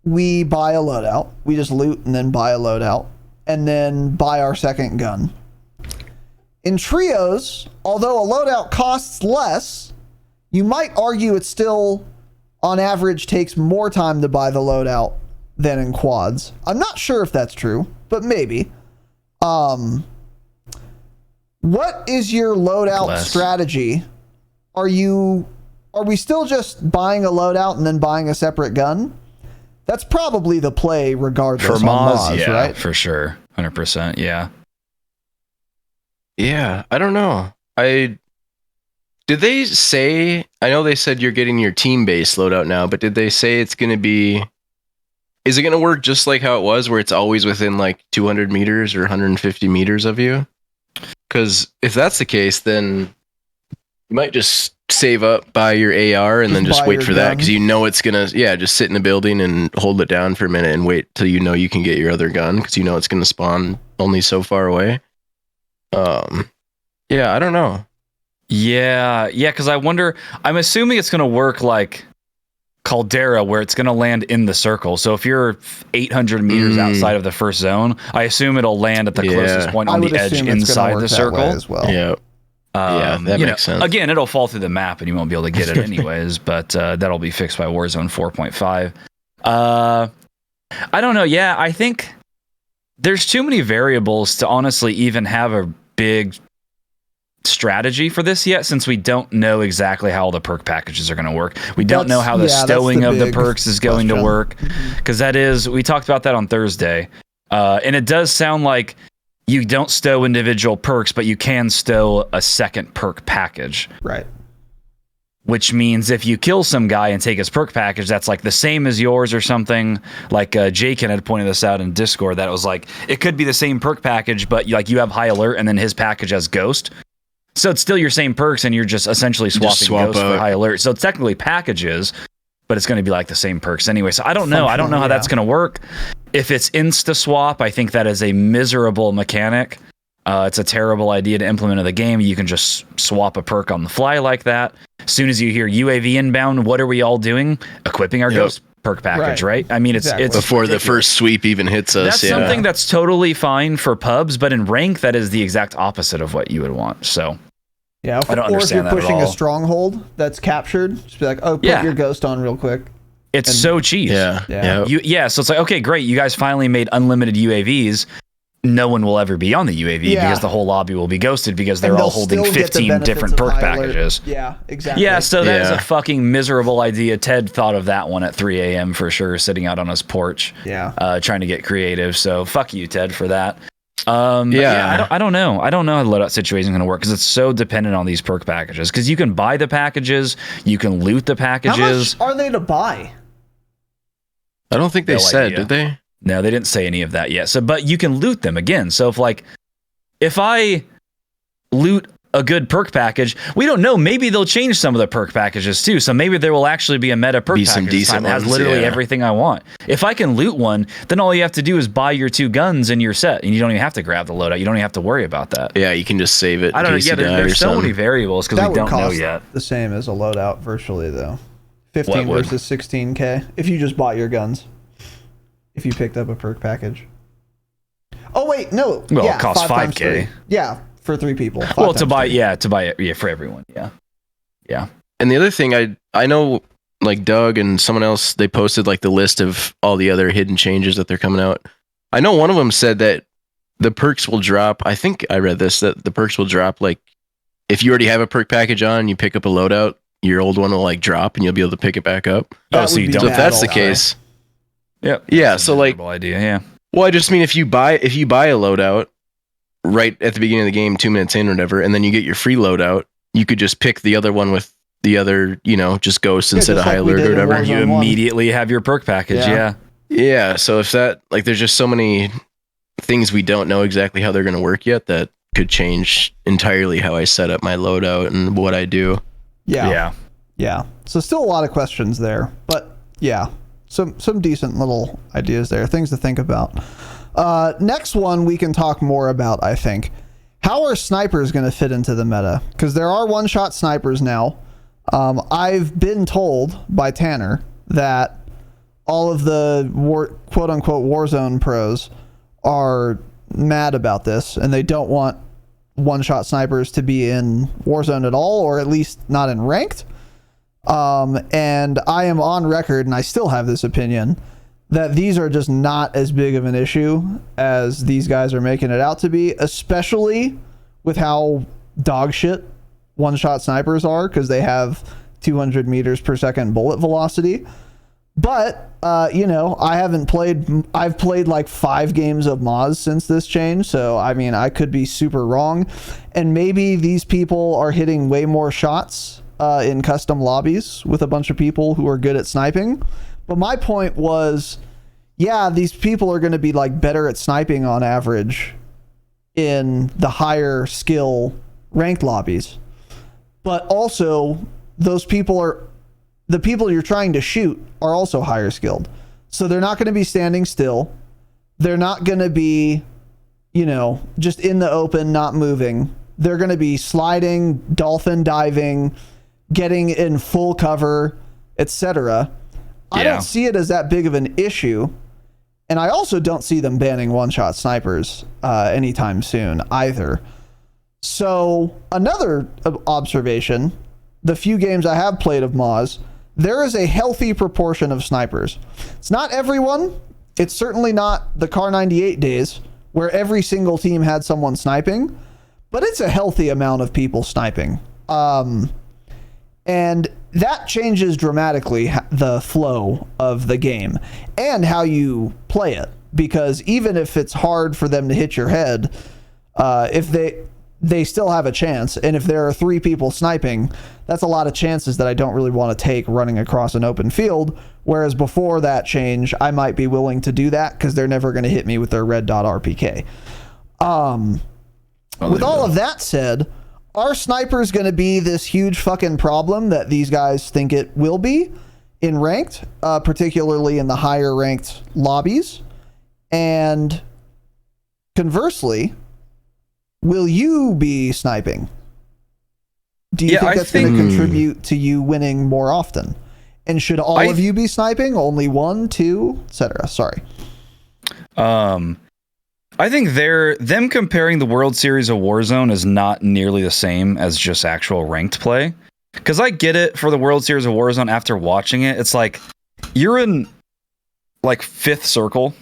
we buy a loadout. We just loot and then buy a loadout and then buy our second gun. In trios, although a loadout costs less, you might argue it still, on average, takes more time to buy the loadout than in quads. I'm not sure if that's true, but maybe. What is your loadout strategy? Are we still just buying a loadout and then buying a separate gun? That's probably the play regardless. For Moz, yeah, right? For sure. 100%, yeah. Yeah, I don't know. Did they say, I know they said you're getting your team-based loadout now, but did they say it's going to be, is it going to work just like how it was, where it's always within like 200 meters or 150 meters of you? Because if that's the case, then you might just save up, buy your AR, and then just wait for that, because you know it's going to, just sit in the building and hold it down for a minute and wait till you know you can get your other gun, because you know it's going to spawn only so far away. I don't know. Yeah, because I'm assuming it's going to work like Caldera, where it's going to land in the circle. So if you're 800 meters outside of the first zone, I assume it'll land at the closest point on the edge inside the circle as well. Yeah. That makes sense. Again, it'll fall through the map and you won't be able to get it anyways, but that'll be fixed by Warzone 4.5. I don't know. Yeah, I think there's too many variables to honestly even have a big strategy for this yet, since we don't know exactly how all the perk packages are going to work. We don't know how the stowing of the perks is going to work, because we talked about that on Thursday, and it does sound like you don't stow individual perks, but you can stow a second perk package. Right. Which means if you kill some guy and take his perk package, that's like the same as yours or something. Like Jake had pointed this out in Discord, that it was like, it could be the same perk package, but you have high alert and then his package has ghost. So it's still your same perks, and you're just essentially swapping ghost for high alert. So it's technically packages, but it's going to be like the same perks anyway. So I don't know. I don't know how that's going to work. If it's insta swap, I think that is a miserable mechanic. It's a terrible idea to implement in the game. You can just swap a perk on the fly like that. As soon as you hear UAV inbound, what are we all doing? Equipping our ghost perk package, right? I mean, it's before the first sweep even hits us. That's something that's totally fine for pubs, but in rank, that is the exact opposite of what you would want. So yeah, I don't understand that at all. Or if you're pushing a stronghold that's captured, just be like, oh, put your ghost on real quick. It's so cheap. Yeah. So it's like, okay, great. You guys finally made unlimited UAVs. No one will ever be on the UAV because the whole lobby will be ghosted because they're all holding 15 different perk packages. Yeah, exactly. Yeah, so that is a fucking miserable idea. Ted thought of that one at 3 a.m. for sure, sitting out on his porch, trying to get creative. So fuck you, Ted, for that. I don't know. I don't know how the loadout situation is going to work because it's so dependent on these perk packages. Because you can buy the packages, you can loot the packages. How much are they to buy? I don't think they said, did they? No, they didn't say any of that yet. So, but you can loot them again. So if I loot a good perk package, we don't know. Maybe they'll change some of the perk packages too. So maybe there will actually be a meta perk package this time that has literally everything I want. If I can loot one, then all you have to do is buy your 2 guns and you're set, and you don't even have to grab the loadout. You don't even have to worry about that. Yeah, you can just save it. I don't know. Yeah, there's so many variables because we don't know yet. The same as a loadout virtually though. 15 versus 16k if you just bought your guns. If you picked up a perk package. Oh wait, no. Well, it costs 5K. Yeah, for 3 people. Well, to buy it for everyone. Yeah. And the other thing I know, like Doug and someone else, they posted like the list of all the other hidden changes that they're coming out. I know one of them said that the perks will drop. I think I read this, that the perks will drop like if you already have a perk package on, you pick up a loadout, your old one will like drop and you'll be able to pick it back up. So you don't. So if that's the case. Yep. Yeah. So like, idea. Yeah. Well, I just mean if you buy a loadout right at the beginning of the game, 2 minutes in or whatever, and then you get your free loadout, you could just pick the other one with the other, just ghost instead of high alert or whatever. You immediately have your perk package. Yeah. So if that, like, there's just so many things we don't know exactly how they're going to work yet that could change entirely how I set up my loadout and what I do. Yeah. So still a lot of questions there, but yeah. Some decent little ideas there, things to think about. Next one we can talk more about, I think. How are snipers going to fit into the meta? Because there are one-shot snipers now. I've been told by Tanner that all of the quote-unquote Warzone pros are mad about this, and they don't want one-shot snipers to be in Warzone at all, or at least not in ranked. And I am on record, and I still have this opinion, that these are just not as big of an issue as these guys are making it out to be, especially with how dog shit one-shot snipers are, because they have 200 meters per second bullet velocity. But, I've played like 5 games of Moz since this change, so, I mean, I could be super wrong. And maybe these people are hitting way more shots in custom lobbies with a bunch of people who are good at sniping. But my point was, these people are going to be like better at sniping on average in the higher skill ranked lobbies. But also the people you're trying to shoot are also higher skilled. So they're not going to be standing still. They're not going to be, just in the open, not moving. they're going to be sliding, dolphin diving, getting in full cover, etc. I don't see it as that big of an issue. And I also don't see them banning one-shot snipers anytime soon either. So another observation, the few games I have played of Moz, there is a healthy proportion of snipers. It's not everyone. It's certainly not the Car 98 days where every single team had someone sniping, but it's a healthy amount of people sniping. And that changes dramatically the flow of the game and how you play it. Because even if it's hard for them to hit your head, if they still have a chance. And if there are 3 people sniping, that's a lot of chances that I don't really want to take running across an open field. Whereas before that change, I might be willing to do that because they're never going to hit me with their red dot RPK. With all of that said, are snipers going to be this huge fucking problem that these guys think it will be in ranked, particularly in the higher ranked lobbies? And conversely, will you be sniping? Do you think that's going to contribute to you winning more often? And should all of you be sniping? Only 1, 2, etc.? Sorry. I think them comparing the World Series of Warzone is not nearly the same as just actual ranked play. Because I get it for the World Series of Warzone after watching it. It's like you're in like 5th circle,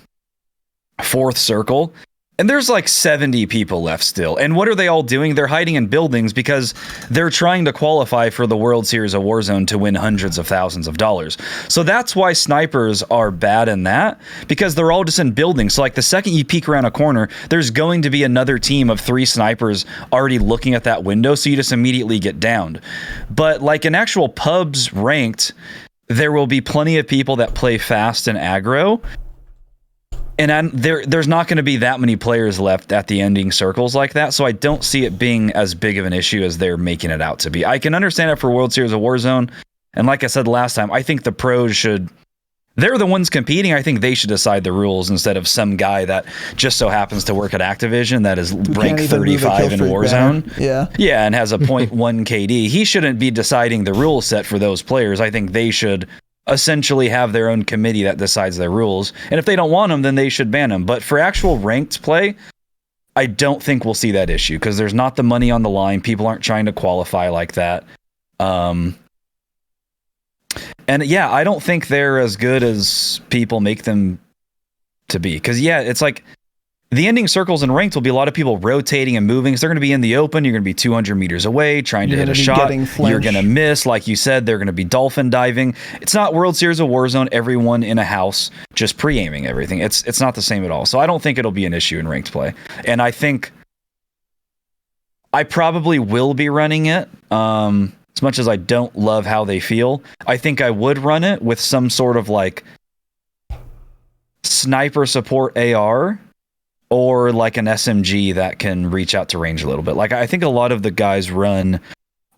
4th circle, and there's like 70 people left still. And what are they all doing? They're hiding in buildings because they're trying to qualify for the World Series of Warzone to win hundreds of thousands of dollars. So that's why snipers are bad in that, because they're all just in buildings. So like the second you peek around a corner, there's going to be another team of 3 snipers already looking at that window. So you just immediately get downed. But like in actual pubs ranked, there will be plenty of people that play fast and aggro. And there's not going to be that many players left at the ending circles like that, so I don't see it being as big of an issue as they're making it out to be. I can understand it for World Series of Warzone, and like I said last time, I think the pros should... They're the ones competing. I think they should decide the rules instead of some guy that just so happens to work at Activision that is ranked 35 in Warzone. Yeah, and has a 0.1 KD. He shouldn't be deciding the rule set for those players. I think they should essentially have their own committee that decides their rules. And if they don't want them, then they should ban them. But for actual ranked play, I don't think we'll see that issue because there's not the money on the line. People aren't trying to qualify like that. And yeah, I don't think they're as good as people make them to be. Because yeah, it's like the ending circles in ranked will be a lot of people rotating and moving. So they're going to be in the open. You're going to be 200 meters away trying to hit a shot. You're going to miss. Like you said, they're going to be dolphin diving. It's not World Series of Warzone, everyone in a house just pre-aiming everything. It's not the same at all. So I don't think it'll be an issue in ranked play. And I think I probably will be running it. As much as I don't love how they feel, I think I would run it with some sort of like sniper support AR or like an SMG that can reach out to range a little bit. Like I think a lot of the guys run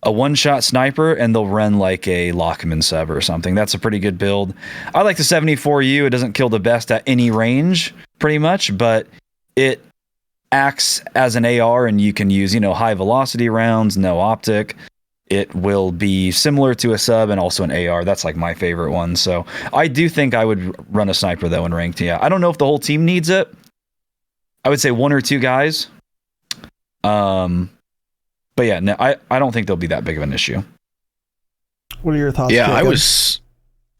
a one-shot sniper and they'll run like a Lockman sub or something. That's a pretty good build. I like the 74U. It doesn't kill the best at any range pretty much, but it acts as an AR and you can use, high velocity rounds, no optic. It will be similar to a sub and also an AR. That's like my favorite one. So I do think I would run a sniper though in ranked. Yeah. I don't know if the whole team needs it. I would say 1 or 2 guys. But yeah, no, I don't think there'll be that big of an issue. What are your thoughts? Yeah, Jacob?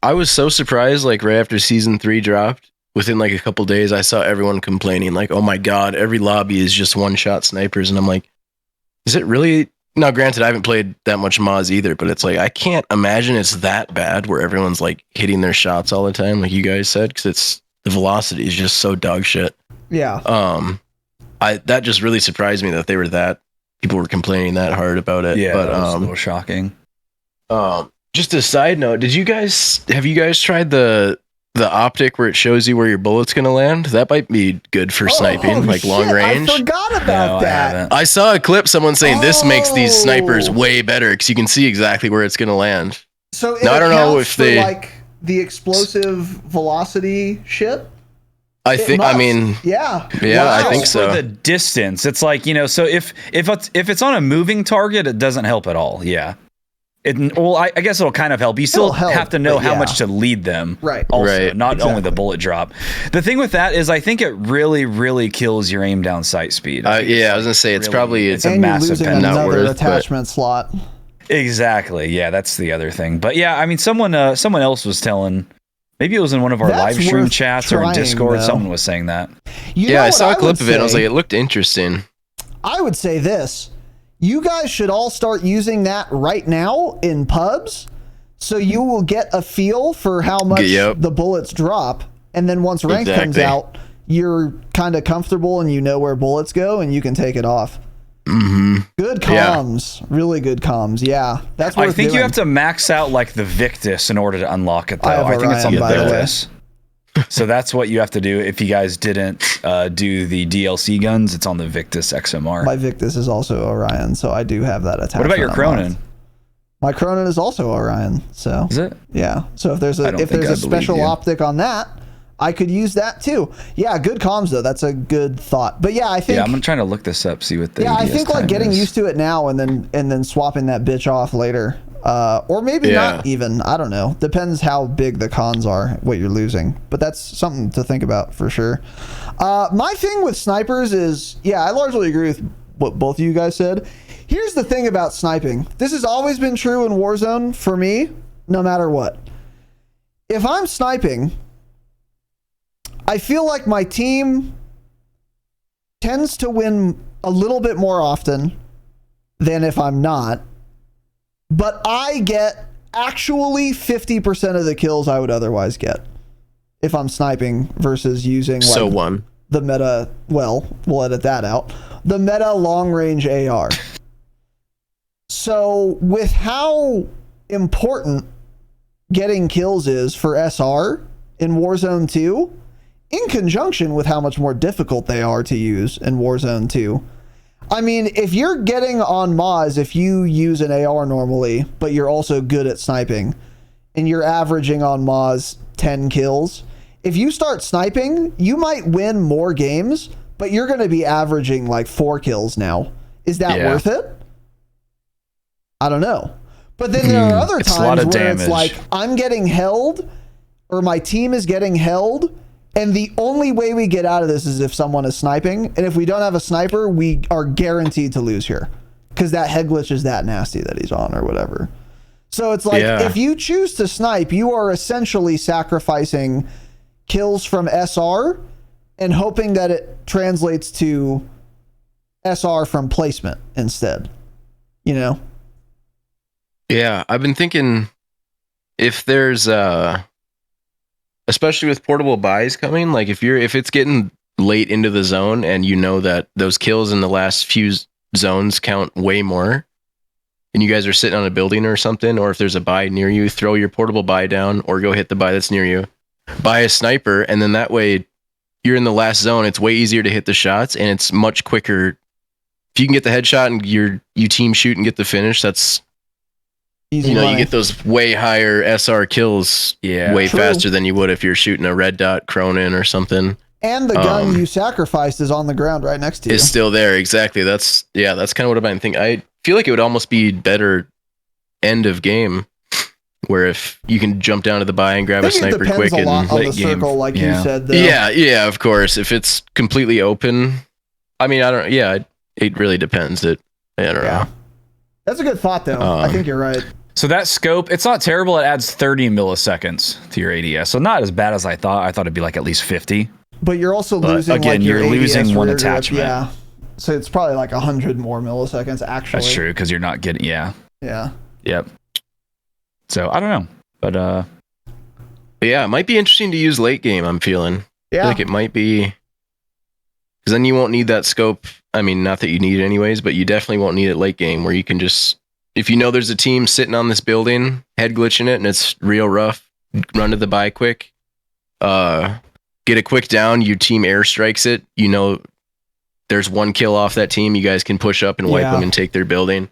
I was so surprised, like right after season 3 dropped, within like a couple days, I saw everyone complaining, like, oh my God, every lobby is just one-shot snipers. And I'm like, is it really? Now, granted, I haven't played that much Moz either, but it's like, I can't imagine it's that bad where everyone's like hitting their shots all the time, like you guys said, because the velocity is just so dog shit. Yeah. That just really surprised me that people were complaining that hard about it. Yeah, but that was a little shocking. Just a side note, have you guys tried the optic where it shows you where your bullet's gonna land? That might be good for sniping, like long range. I forgot about that. I saw a clip, someone saying this makes these snipers way better because you can see exactly where it's gonna land. So now I don't know if they like the explosive velocity shit. I think. I mean, yeah. I think so. For the distance, it's like, you know. So if it's on a moving target, it doesn't help at all. Yeah. I guess it'll kind of help. You still have to know how much to lead them. Right. Also, right. Not only the bullet drop. The thing with that is I think it really, really kills your aim down sight speed. I was gonna say it's probably a massive another attachment slot. Exactly. Yeah, that's the other thing. But yeah, I mean, someone else was telling. Maybe it was in one of our live stream chats or in Discord. Though. Someone was saying that. I saw a clip of it. I was like, it looked interesting. I would say this. You guys should all start using that right now in pubs, so you will get a feel for how much the bullets drop, and then once ranked comes out, you're kind of comfortable and you know where bullets go, and you can take it off. Mm-hmm. Good comms, really good comms. Yeah, that's what I think you have to max out like the Victus in order to unlock it, though. I think it's on the Victus. So that's what you have to do if you guys didn't do the DLC guns. It's on the Victus XMR. My Victus is also Orion, so I do have that attachment. What about your Cronin? My Cronin is also Orion. So is it? Yeah. So if there's a special optic on that, I could use that too. Yeah, good comms though. That's a good thought. But yeah, I think I'm trying to look this up, see what the I think like getting used to it now and then swapping that bitch off later. Or maybe not even. I don't know. Depends how big the cons are, what you're losing. But that's something to think about for sure. My thing with snipers is, I largely agree with what both of you guys said. Here's the thing about sniping. This has always been true in Warzone for me, no matter what. If I'm sniping, I feel like my team tends to win a little bit more often than if I'm not. But I get actually 50% of the kills I would otherwise get if I'm sniping versus using the meta. Well, we'll edit that out. The meta long range AR. So with how important getting kills is for SR in Warzone 2, in conjunction with how much more difficult they are to use in Warzone 2. I mean, if you're getting on Moz, if you use an AR normally, but you're also good at sniping, and you're averaging on Moz 10 kills, if you start sniping, you might win more games, but you're going to be averaging like 4 kills now. Is that worth it? I don't know. But then there are other times where it's like, I'm getting held, or my team is getting held, and the only way we get out of this is if someone is sniping. And if we don't have a sniper, we are guaranteed to lose here. Because that head glitch is that nasty that he's on or whatever. So it's like, if you choose to snipe, you are essentially sacrificing kills from SR and hoping that it translates to SR from placement instead. You know? Yeah, I've been thinking if there's especially with portable buys coming, like if it's getting late into the zone and you know that those kills in the last few zones count way more, and you guys are sitting on a building or something, or if there's a buy near you, throw your portable buy down or go hit the buy that's near you, buy a sniper, and then that way you're in the last zone. It's way easier to hit the shots and it's much quicker. If you can get the headshot and you team shoot and get the finish, that's easy money. You get those way higher SR kills way faster than you would if you're shooting a red dot Cronin or something. And the gun you sacrificed is on the ground right next to you. It's still there, exactly. That's kind of what I've been thinking. I feel like it would almost be better end of game, where if you can jump down to the buy and grab a sniper quick and on the circle, like you said. Though. Yeah, of course. If it's completely open, I mean, I don't. Yeah, it really depends. I don't know. That's a good thought, though. I think you're right. So that scope, it's not terrible. It adds 30 milliseconds to your ADS. So not as bad as I thought. I thought it'd be like at least 50. But you're also losing again, like you're losing ADS one grip. attachment. Yeah. So it's probably like 100 more milliseconds actually. That's true, because you're not getting Yeah. Yep. So I don't know. But yeah, it might be interesting to use late game, I'm feeling. Yeah. I feel like it might be, because then you won't need that scope. I mean, not that you need it anyways, but you definitely won't need it late game, where you can just, if you know there's a team sitting on this building, head glitching it, and it's real rough, run to the buy quick, get a quick down, your team airstrikes it, you know there's one kill off that team, you guys can push up and wipe them and take their building.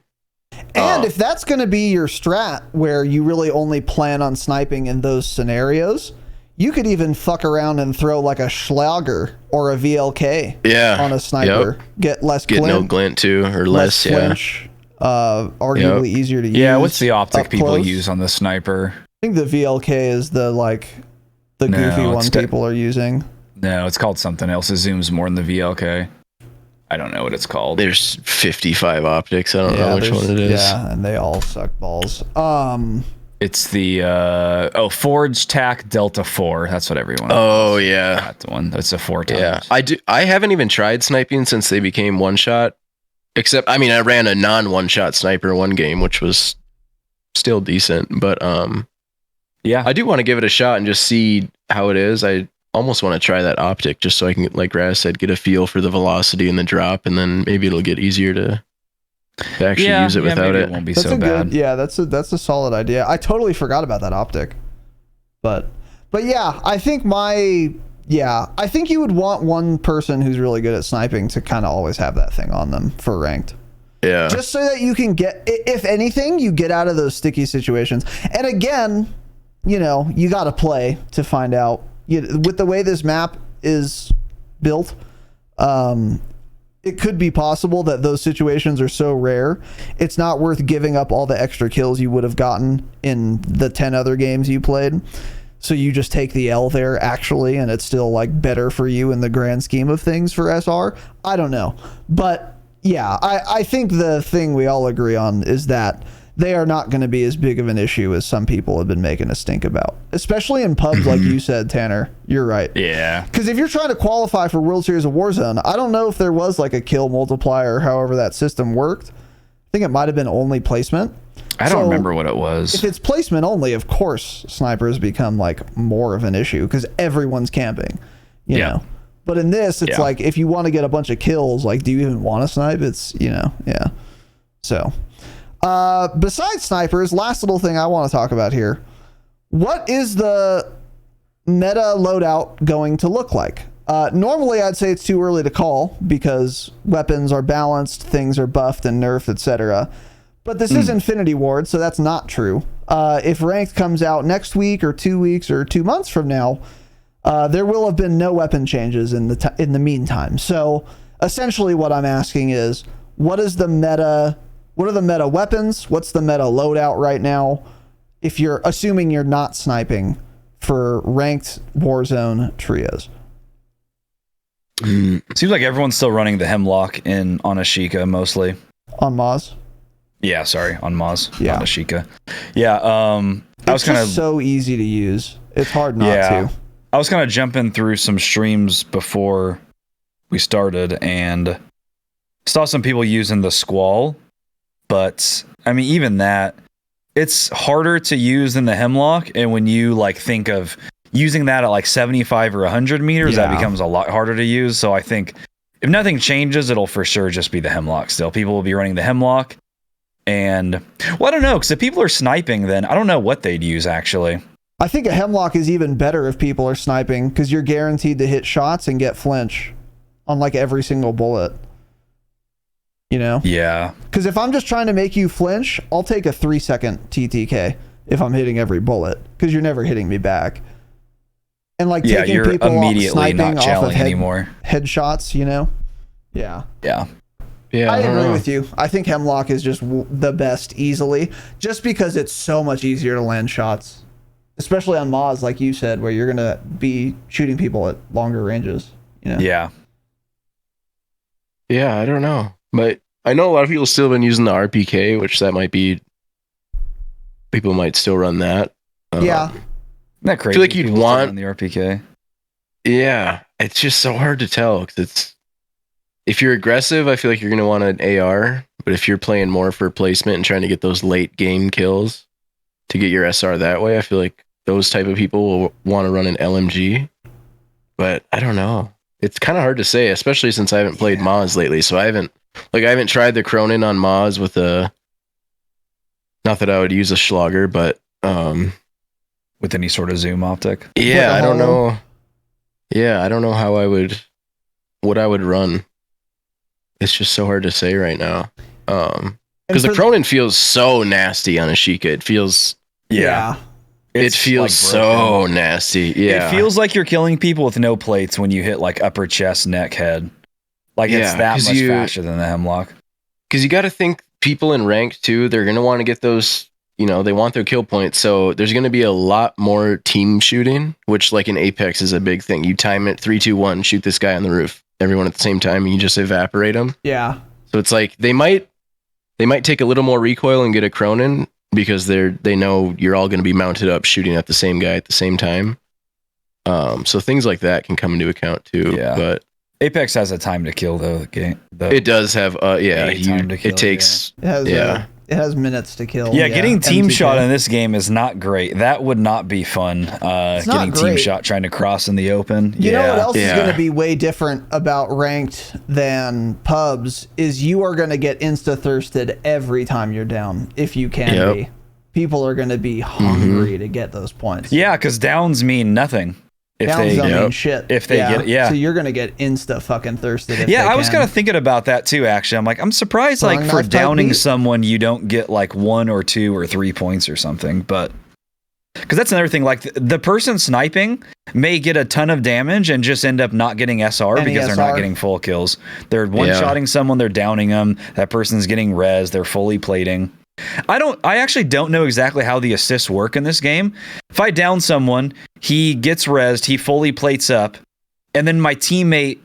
And if that's going to be your strat, where you really only plan on sniping in those scenarios, you could even fuck around and throw like a Schlager or a VLK on a sniper. Get less glint. Get no glint too, or less flinch. Arguably easier to use. Yeah, what's the optic people use on the sniper? I think the VLK is the goofy one people are using. No, it's called something else. It zooms more than the VLK. I don't know what it's called. There's 55 optics. I don't know which one it is. Yeah, and they all suck balls. It's the Forge Tac Delta 4. That's what everyone. Oh yeah, that's the one. That's a 4 times. Yeah, I haven't even tried sniping since they became one shot. Except, I mean, I ran a non one shot sniper one game, which was still decent. But yeah, I do want to give it a shot and just see how it is. I almost want to try that optic just so I can, like Raz said, get a feel for the velocity and the drop, and then maybe it'll get easier to actually use it without it. It won't be so bad. That's a solid idea. I totally forgot about that optic, but yeah, I think I think you would want one person who's really good at sniping to kind of always have that thing on them for ranked. Yeah, just so that you can get, if anything, you get out of those sticky situations. And again, you got to play to find out. With the way this map is built, it could be possible that those situations are so rare, it's not worth giving up all the extra kills you would have gotten in the 10 other games you played. So you just take the L there, actually, and it's still like better for you in the grand scheme of things for SR. I don't know. But yeah, I think the thing we all agree on is that they are not going to be as big of an issue as some people have been making a stink about, especially in pubs like you said, Tanner. You're right. Yeah. Because if you're trying to qualify for World Series of Warzone, I don't know if there was like a kill multiplier, however that system worked. I think it might have been only placement. I don't remember what it was. If it's placement only, of course, snipers become like more of an issue because everyone's camping, you know. But in this, it's like if you want to get a bunch of kills, like, do you even want to snipe? It's, So, besides snipers, last little thing I want to talk about here. What is the meta loadout going to look like? Normally, I'd say it's too early to call because weapons are balanced, things are buffed and nerfed, etc. But this is Infinity Ward, so that's not true. If Ranked comes out next week or 2 weeks or 2 months from now, there will have been no weapon changes in the meantime. So essentially what I'm asking is, what are the meta weapons? What's the meta loadout right now? If you're assuming you're not sniping for Ranked Warzone trios. Seems like everyone's still running the Hemlock on Ashika mostly. On Maz? Yeah, sorry, on Maz. Yeah. On Ashika. Yeah, I was kind of so easy to use. It's hard not to. I was kind of jumping through some streams before we started and saw some people using the Squall, but I mean, even that, it's harder to use than the Hemlock. And when you like think of using that at like 75 or 100 meters, that becomes a lot harder to use. So I think if nothing changes, it'll for sure just be the Hemlock still. People will be running the Hemlock. And, well, I don't know, because if people are sniping, then I don't know what they'd use, actually. I think a Hemlock is even better if people are sniping, because you're guaranteed to hit shots and get flinch on, like, every single bullet. You know? Yeah. Because if I'm just trying to make you flinch, I'll take a 3-second TTK if I'm hitting every bullet, because you're never hitting me back. And, like, taking you're people immediately sniping not off of anymore. Headshots, you know? Yeah. Yeah. Yeah, I agree with you. I think Hemlock is just the best easily, just because it's so much easier to land shots, especially on Maz, like you said, where you're going to be shooting people at longer ranges. You know? Yeah. Yeah, I don't know. But I know a lot of people still have been using the RPK, which that might be, people might still run that. Yeah. Isn't that crazy? I feel like you'd want the RPK. Yeah, it's just so hard to tell, because it's, if you're aggressive, I feel like you're going to want an AR, but if you're playing more for placement and trying to get those late game kills to get your SR that way, I feel like those type of people will want to run an LMG. But I don't know. It's kind of hard to say, especially since I haven't played Maz lately. So I haven't tried the Cronin on Maz with not that I would use a Schlager, but with any sort of zoom optic. Yeah, I don't know. Yeah, I don't know what I would run. It's just so hard to say right now. Because the Cronin feels so nasty on Ashika. It feels... Yeah. It feels so nasty. Yeah. It feels like you're killing people with no plates when you hit like upper chest, neck, head. Like it's that much faster than the hemlock. Because you got to think people in ranked too, they're going to want to get those, they want their kill points. So there's going to be a lot more team shooting, which like in Apex is a big thing. You time it 3, 2, 1, shoot this guy on the roof, everyone at the same time, and you just evaporate them. Yeah. So it's like they might take a little more recoil and get a Cronin because they know you're all going to be mounted up shooting at the same guy at the same time. So things like that can come into account too. Yeah. But Apex has a time to kill though. It does have time to kill, it takes it has minutes to kill. Yeah, getting team MTK. shot in this game is not great. That would not be fun. Getting team shot trying to cross in the open. You know what else is going to be way different about ranked than pubs is you are going to get insta thirsted every time you're down if you can be. People are going to be hungry to get those points. Yeah, because downs mean nothing. Downs don't mean shit. If they get it, so you're gonna get insta fucking thirsted. I was kind of thinking about that too. Actually, I'm like, I'm surprised like for downing someone you don't get like 1 or 2 or 3 points or something. But because that's another thing, like the person sniping may get a ton of damage and just end up not getting SR because they're not getting full kills. They're one-shotting someone, they're downing them. That person's getting res. They're fully plating. I actually don't know exactly how the assists work in this game. If I down someone, he gets rezzed, he fully plates up, and then my teammate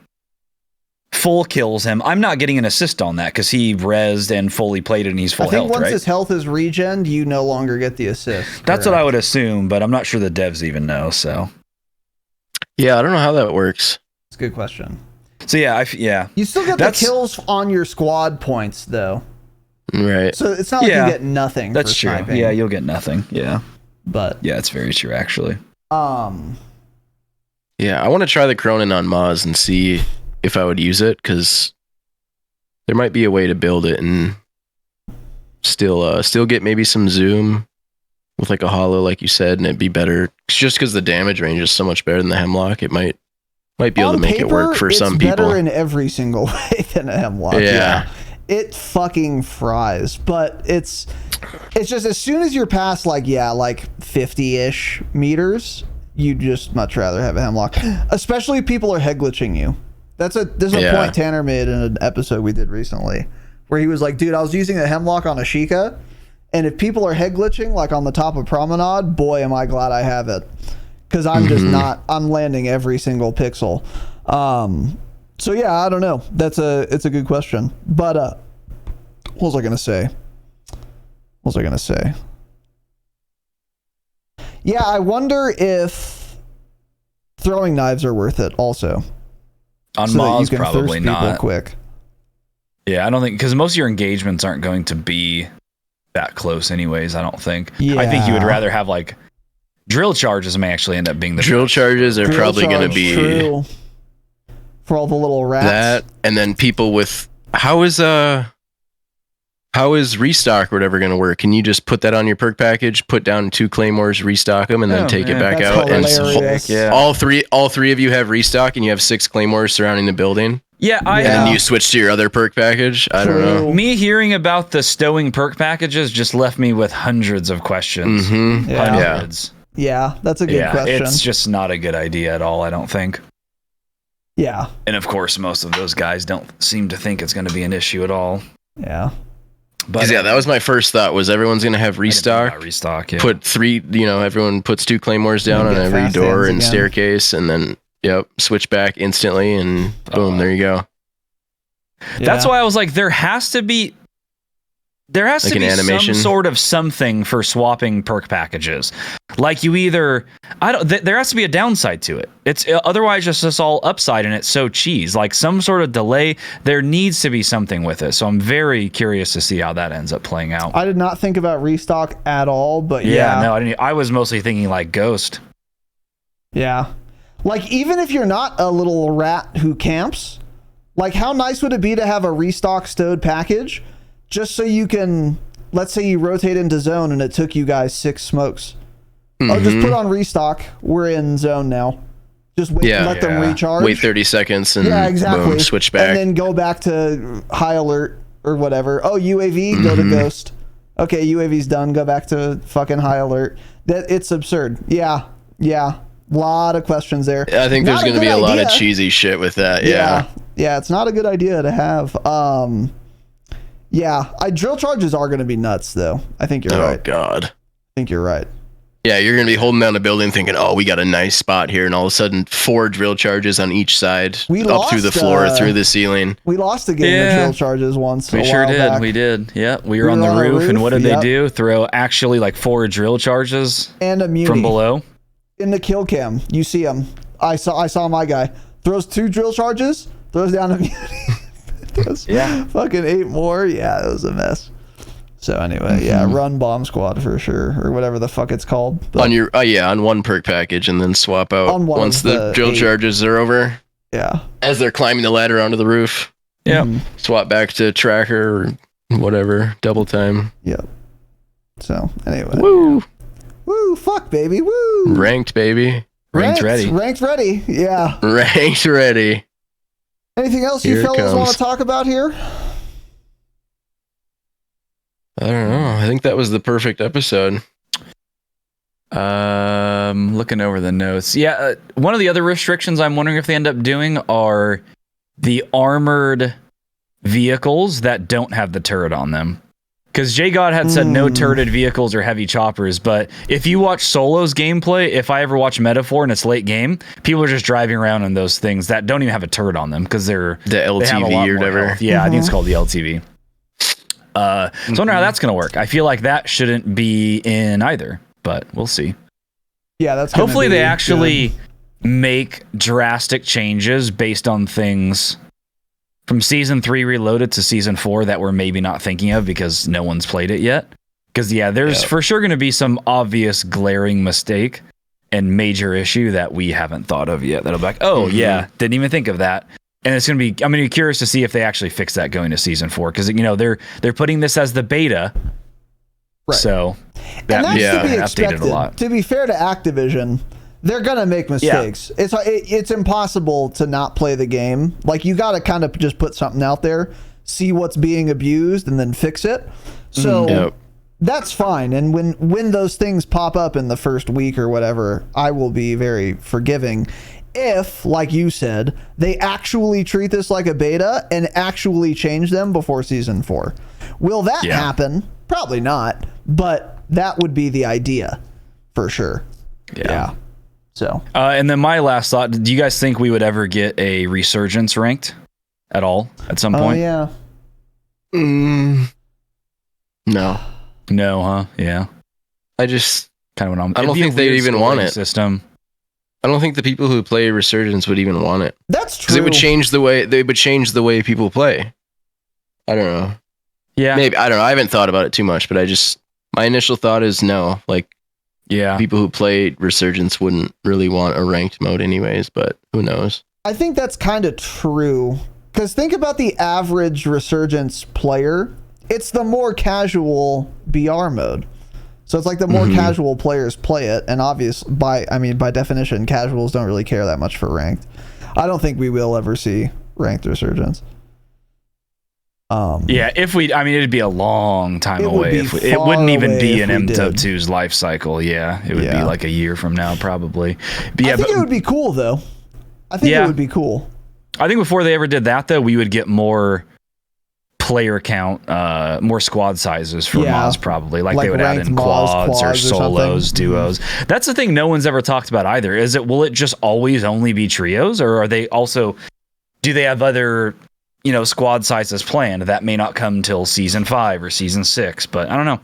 full kills him. I'm not getting an assist on that because he rezzed and fully plated and he's full health, once his health is regened, you no longer get the assist. That's what I would assume, but I'm not sure the devs even know, so. Yeah, I don't know how that works. It's a good question. So yeah. You still get the kills on your squad points, though. Right. So it's not like you get nothing. That's for true. sniping. Yeah, you'll get nothing. Yeah. But yeah, it's very true actually. Yeah, I want to try the Cronin on Moz and see if I would use it because there might be a way to build it and still get maybe some zoom with like a hollow, like you said, and it'd be better. Just because the damage range is so much better than the hemlock, it might be able to make it work for some people. It's better in every single way than a hemlock. Yeah. It fucking fries, but it's just as soon as you're past like 50-ish meters, you'd just much rather have a hemlock. Especially if people are head glitching you. There's a point Tanner made in an episode we did recently where he was like, dude, I was using a hemlock on a Sheikah, and if people are head glitching like on the top of Promenade, boy am I glad I have it. Because I'm just I'm landing every single pixel. So yeah, I don't know. It's a good question. But what was I gonna say? Yeah, I wonder if throwing knives are worth it also. On so Moz, that you can probably thirst not. people quick. Yeah, I don't think because most of your engagements aren't going to be that close anyways, I don't think. Yeah. I think you would rather have like drill charges may actually end up being the drill charges are probably going to be true. For all the little rats. That and then people with how is restock or whatever going to work? Can you just put that on your perk package, put down 2 claymores, restock them, and then take it back out? Hilarious. And all three of you have restock, and you have 6 claymores surrounding the building. Yeah, and then you switch to your other perk package. I don't know. Me hearing about the stowing perk packages just left me with hundreds of questions. Mm-hmm. Hundreds. Yeah, that's a good question. It's just not a good idea at all, I don't think. Yeah. And of course, most of those guys don't seem to think it's going to be an issue at all. Yeah. But that was my first thought was everyone's going to have restock. Yeah. Put 3, everyone puts 2 claymores down on every door and staircase, and then switch back instantly, and boom, there you go. That's why I was like, there has to be some sort of something for swapping perk packages. Like you either, there has to be a downside to it. It's otherwise just all upside and it's so cheese. Like some sort of delay, there needs to be something with it. So I'm very curious to see how that ends up playing out. I did not think about restock at all, but no, I didn't. I was mostly thinking like Ghost. Yeah. Like even if you're not a little rat who camps, like how nice would it be to have a restock stowed package? Just so you can, let's say you rotate into zone and it took you guys 6 smokes. Oh, just put on restock. We're in zone now. Just wait, let them recharge. Wait 30 seconds and boom, switch back. And then go back to high alert or whatever. Oh, UAV, go to Ghost. Okay, UAV's done. Go back to fucking high alert. That it's absurd. Yeah. Lot of questions there. I think there's going to be a lot of cheesy shit with that. Yeah. Yeah, it's not a good idea to have. Drill charges are going to be nuts, though. I think you're right. Oh, God. I think you're right. Yeah, you're going to be holding down a building thinking, oh, we got a nice spot here. And all of a sudden, 4 drill charges on each side, up through the floor, through the ceiling. We lost a game of drill charges once. We sure did. Back. We did. Yeah, we were on the roof. And what did they do? Throw actually like 4 drill charges and a muni from below. In the kill cam, you see him. I saw my guy. Throws 2 drill charges, throws down a muni. Fucking 8 more. Yeah, it was a mess. So anyway, run bomb squad for sure, or whatever the fuck it's called. But on one perk package, and then swap out once the drill charges are over. Yeah, as they're climbing the ladder onto the roof. Yeah, swap back to tracker or whatever, double time. Yep. So anyway, woo, fuck baby, woo, ranked baby, ranked ready, yeah, ranked ready. Anything else you fellas want to talk about here? I don't know. I think that was the perfect episode. Looking over the notes. Yeah, one of the other restrictions I'm wondering if they end up doing are the armored vehicles that don't have the turret on them. Because JGod had said no turreted vehicles or heavy choppers, but if you watch Solo's gameplay, if I ever watch Metaphor and it's late game, people are just driving around in those things that don't even have a turret on them because they're the LTV or whatever. Health. Yeah, I think it's called the LTV. So I wonder how that's going to work. I feel like that shouldn't be in either, but we'll see. Yeah, that's hopefully they actually make drastic changes based on things from Season 3 Reloaded to Season 4 that we're maybe not thinking of because no one's played it yet. Because, there's for sure going to be some obvious glaring mistake and major issue that we haven't thought of yet. That'll be like, didn't even think of that. And it's going to be, I'm going to be curious to see if they actually fix that going to Season 4. Because, they're putting this as the beta. Right. So, that's to be expected. A lot. To be fair to Activision, they're going to make mistakes. Yeah. It's impossible to not play the game. Like, you got to kind of just put something out there, see what's being abused, and then fix it. So, that's fine. And when those things pop up in the first week or whatever, I will be very forgiving. If, like you said, they actually treat this like a beta and actually change them before Season 4. Will that happen? Probably not, but that would be the idea for sure. Yeah. So, and then my last thought, do you guys think we would ever get a Resurgence ranked at all at some point? Yeah. No. No, huh? Yeah. I just kind of went on. I don't think they'd even want it. System. I don't think the people who play Resurgence would even want it. That's true. Because it would change the way people play. I don't know. Yeah. Maybe. I don't know. I haven't thought about it too much, but my initial thought is no. Like, people who play Resurgence wouldn't really want a ranked mode anyways, but who knows? I think that's kind of true. Because think about the average Resurgence player. It's the more casual BR mode. So it's like the more casual players play it, and by definition, casuals don't really care that much for ranked. I don't think we will ever see ranked Resurgence. It'd be a long time away. It wouldn't even be in M2's life cycle. Yeah, it would be like a year from now, probably. But I think it would be cool, though. I think it would be cool. I think before they ever did that, though, we would get more player count, more squad sizes for mods, probably. Like they would add in quads or solos, duos. That's the thing no one's ever talked about either. Will it just always only be trios, or are they also? Do they have other? Squad sizes planned that may not come till Season 5 or Season 6, but I don't know.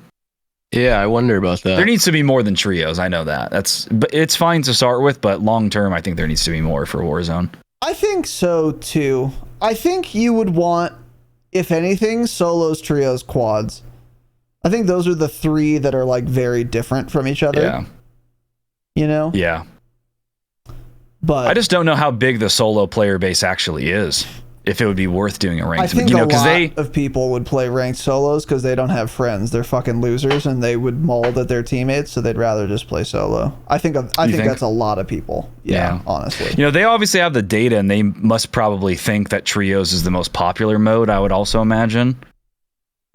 Yeah, I wonder about that. There needs to be more than trios. I know that. But it's fine to start with, but long term, I think there needs to be more for Warzone. I think so too. I think you would want, if anything, solos, trios, quads. I think those are the 3 that are like very different from each other. Yeah. Yeah. But I just don't know how big the solo player base actually is. If it would be worth doing a ranked, I think a lot of people would play ranked solos because they don't have friends. They're fucking losers, and they would mold at their teammates, so they'd rather just play solo. I think that's a lot of people. Yeah, honestly. They obviously have the data, and they must probably think that trios is the most popular mode. I would also imagine.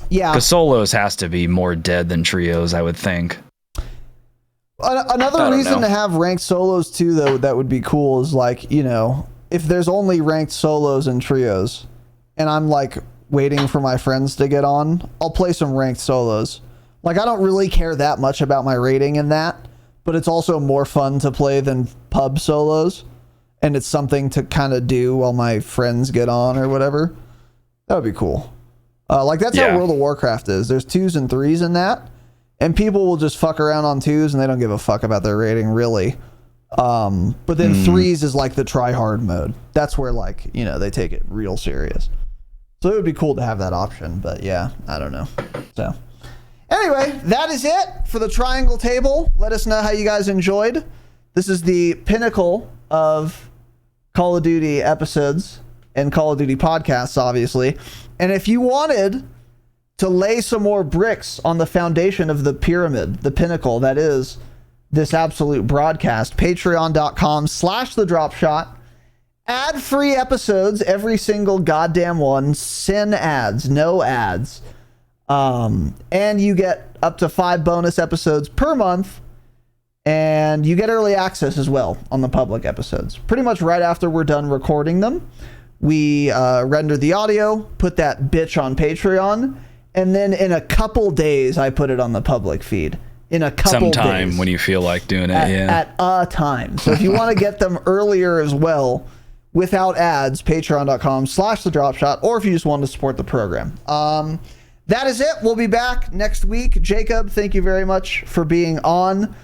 Yeah. Because solos has to be more dead than trios, I would think. Another reason to have ranked solos too, though, that would be cool is like, you know, if there's only ranked solos and trios, and I'm like waiting for my friends to get on, I'll play some ranked solos. Like, I don't really care that much about my rating in that, but it's also more fun to play than pub solos, and it's something to kind of do while my friends get on or whatever. That would be cool. Like, that's how World of Warcraft is. There's 2s and 3s in that, and people will just fuck around on 2s and they don't give a fuck about their rating, really. But then 3s is like the try-hard mode. That's where, like, you know, they take it real serious. So it would be cool to have that option, but yeah, I don't know. So anyway, that is it for the Triangle Table. Let us know how you guys enjoyed. This is the pinnacle of Call of Duty episodes and Call of Duty podcasts, obviously. And if you wanted to lay some more bricks on the foundation of the pyramid, the pinnacle that is this absolute broadcast, patreon.com/thedropshot. Ad-free episodes, every single goddamn one. Sin ads, no ads. And you get up to 5 bonus episodes per month. And you get early access as well on the public episodes. Pretty much right after we're done recording them, we render the audio, put that bitch on Patreon, and then in a couple days, I put it on the public feed. In a couple Sometime days. when you feel like doing it, At a time. So if you want to get them earlier as well, without ads, patreon.com/thedropshot, or if you just want to support the program. That is it. We'll be back next week. Jacob, thank you very much for being on.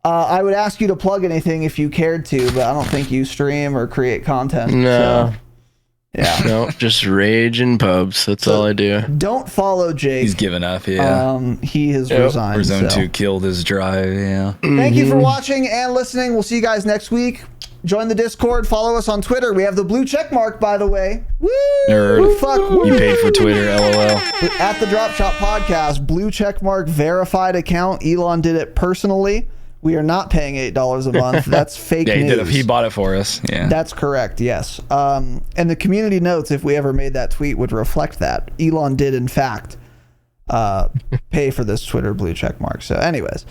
I would ask you to plug anything if you cared to, but I don't think you stream or create content. No. So, yeah. No, just rage in pubs. That's all I do. Don't follow Jake. He's given up, yeah. He has resigned. Warzone 2 killed his drive, yeah. Thank you for watching and listening. We'll see you guys next week. Join the Discord. Follow us on Twitter. We have the blue check mark, by the way. Woo! Nerd. Fuck. You paid for Twitter, LOL. At the Dropshot Podcast, blue check mark, verified account. Elon did it personally. We are not paying $8 a month. That's fake news. He did it. He bought it for us. Yeah. That's correct, yes. And the community notes, if we ever made that tweet, would reflect that. Elon did, in fact, pay for this Twitter blue check mark. So anyways,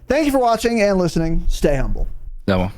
thank you for watching and listening. Stay humble. That one.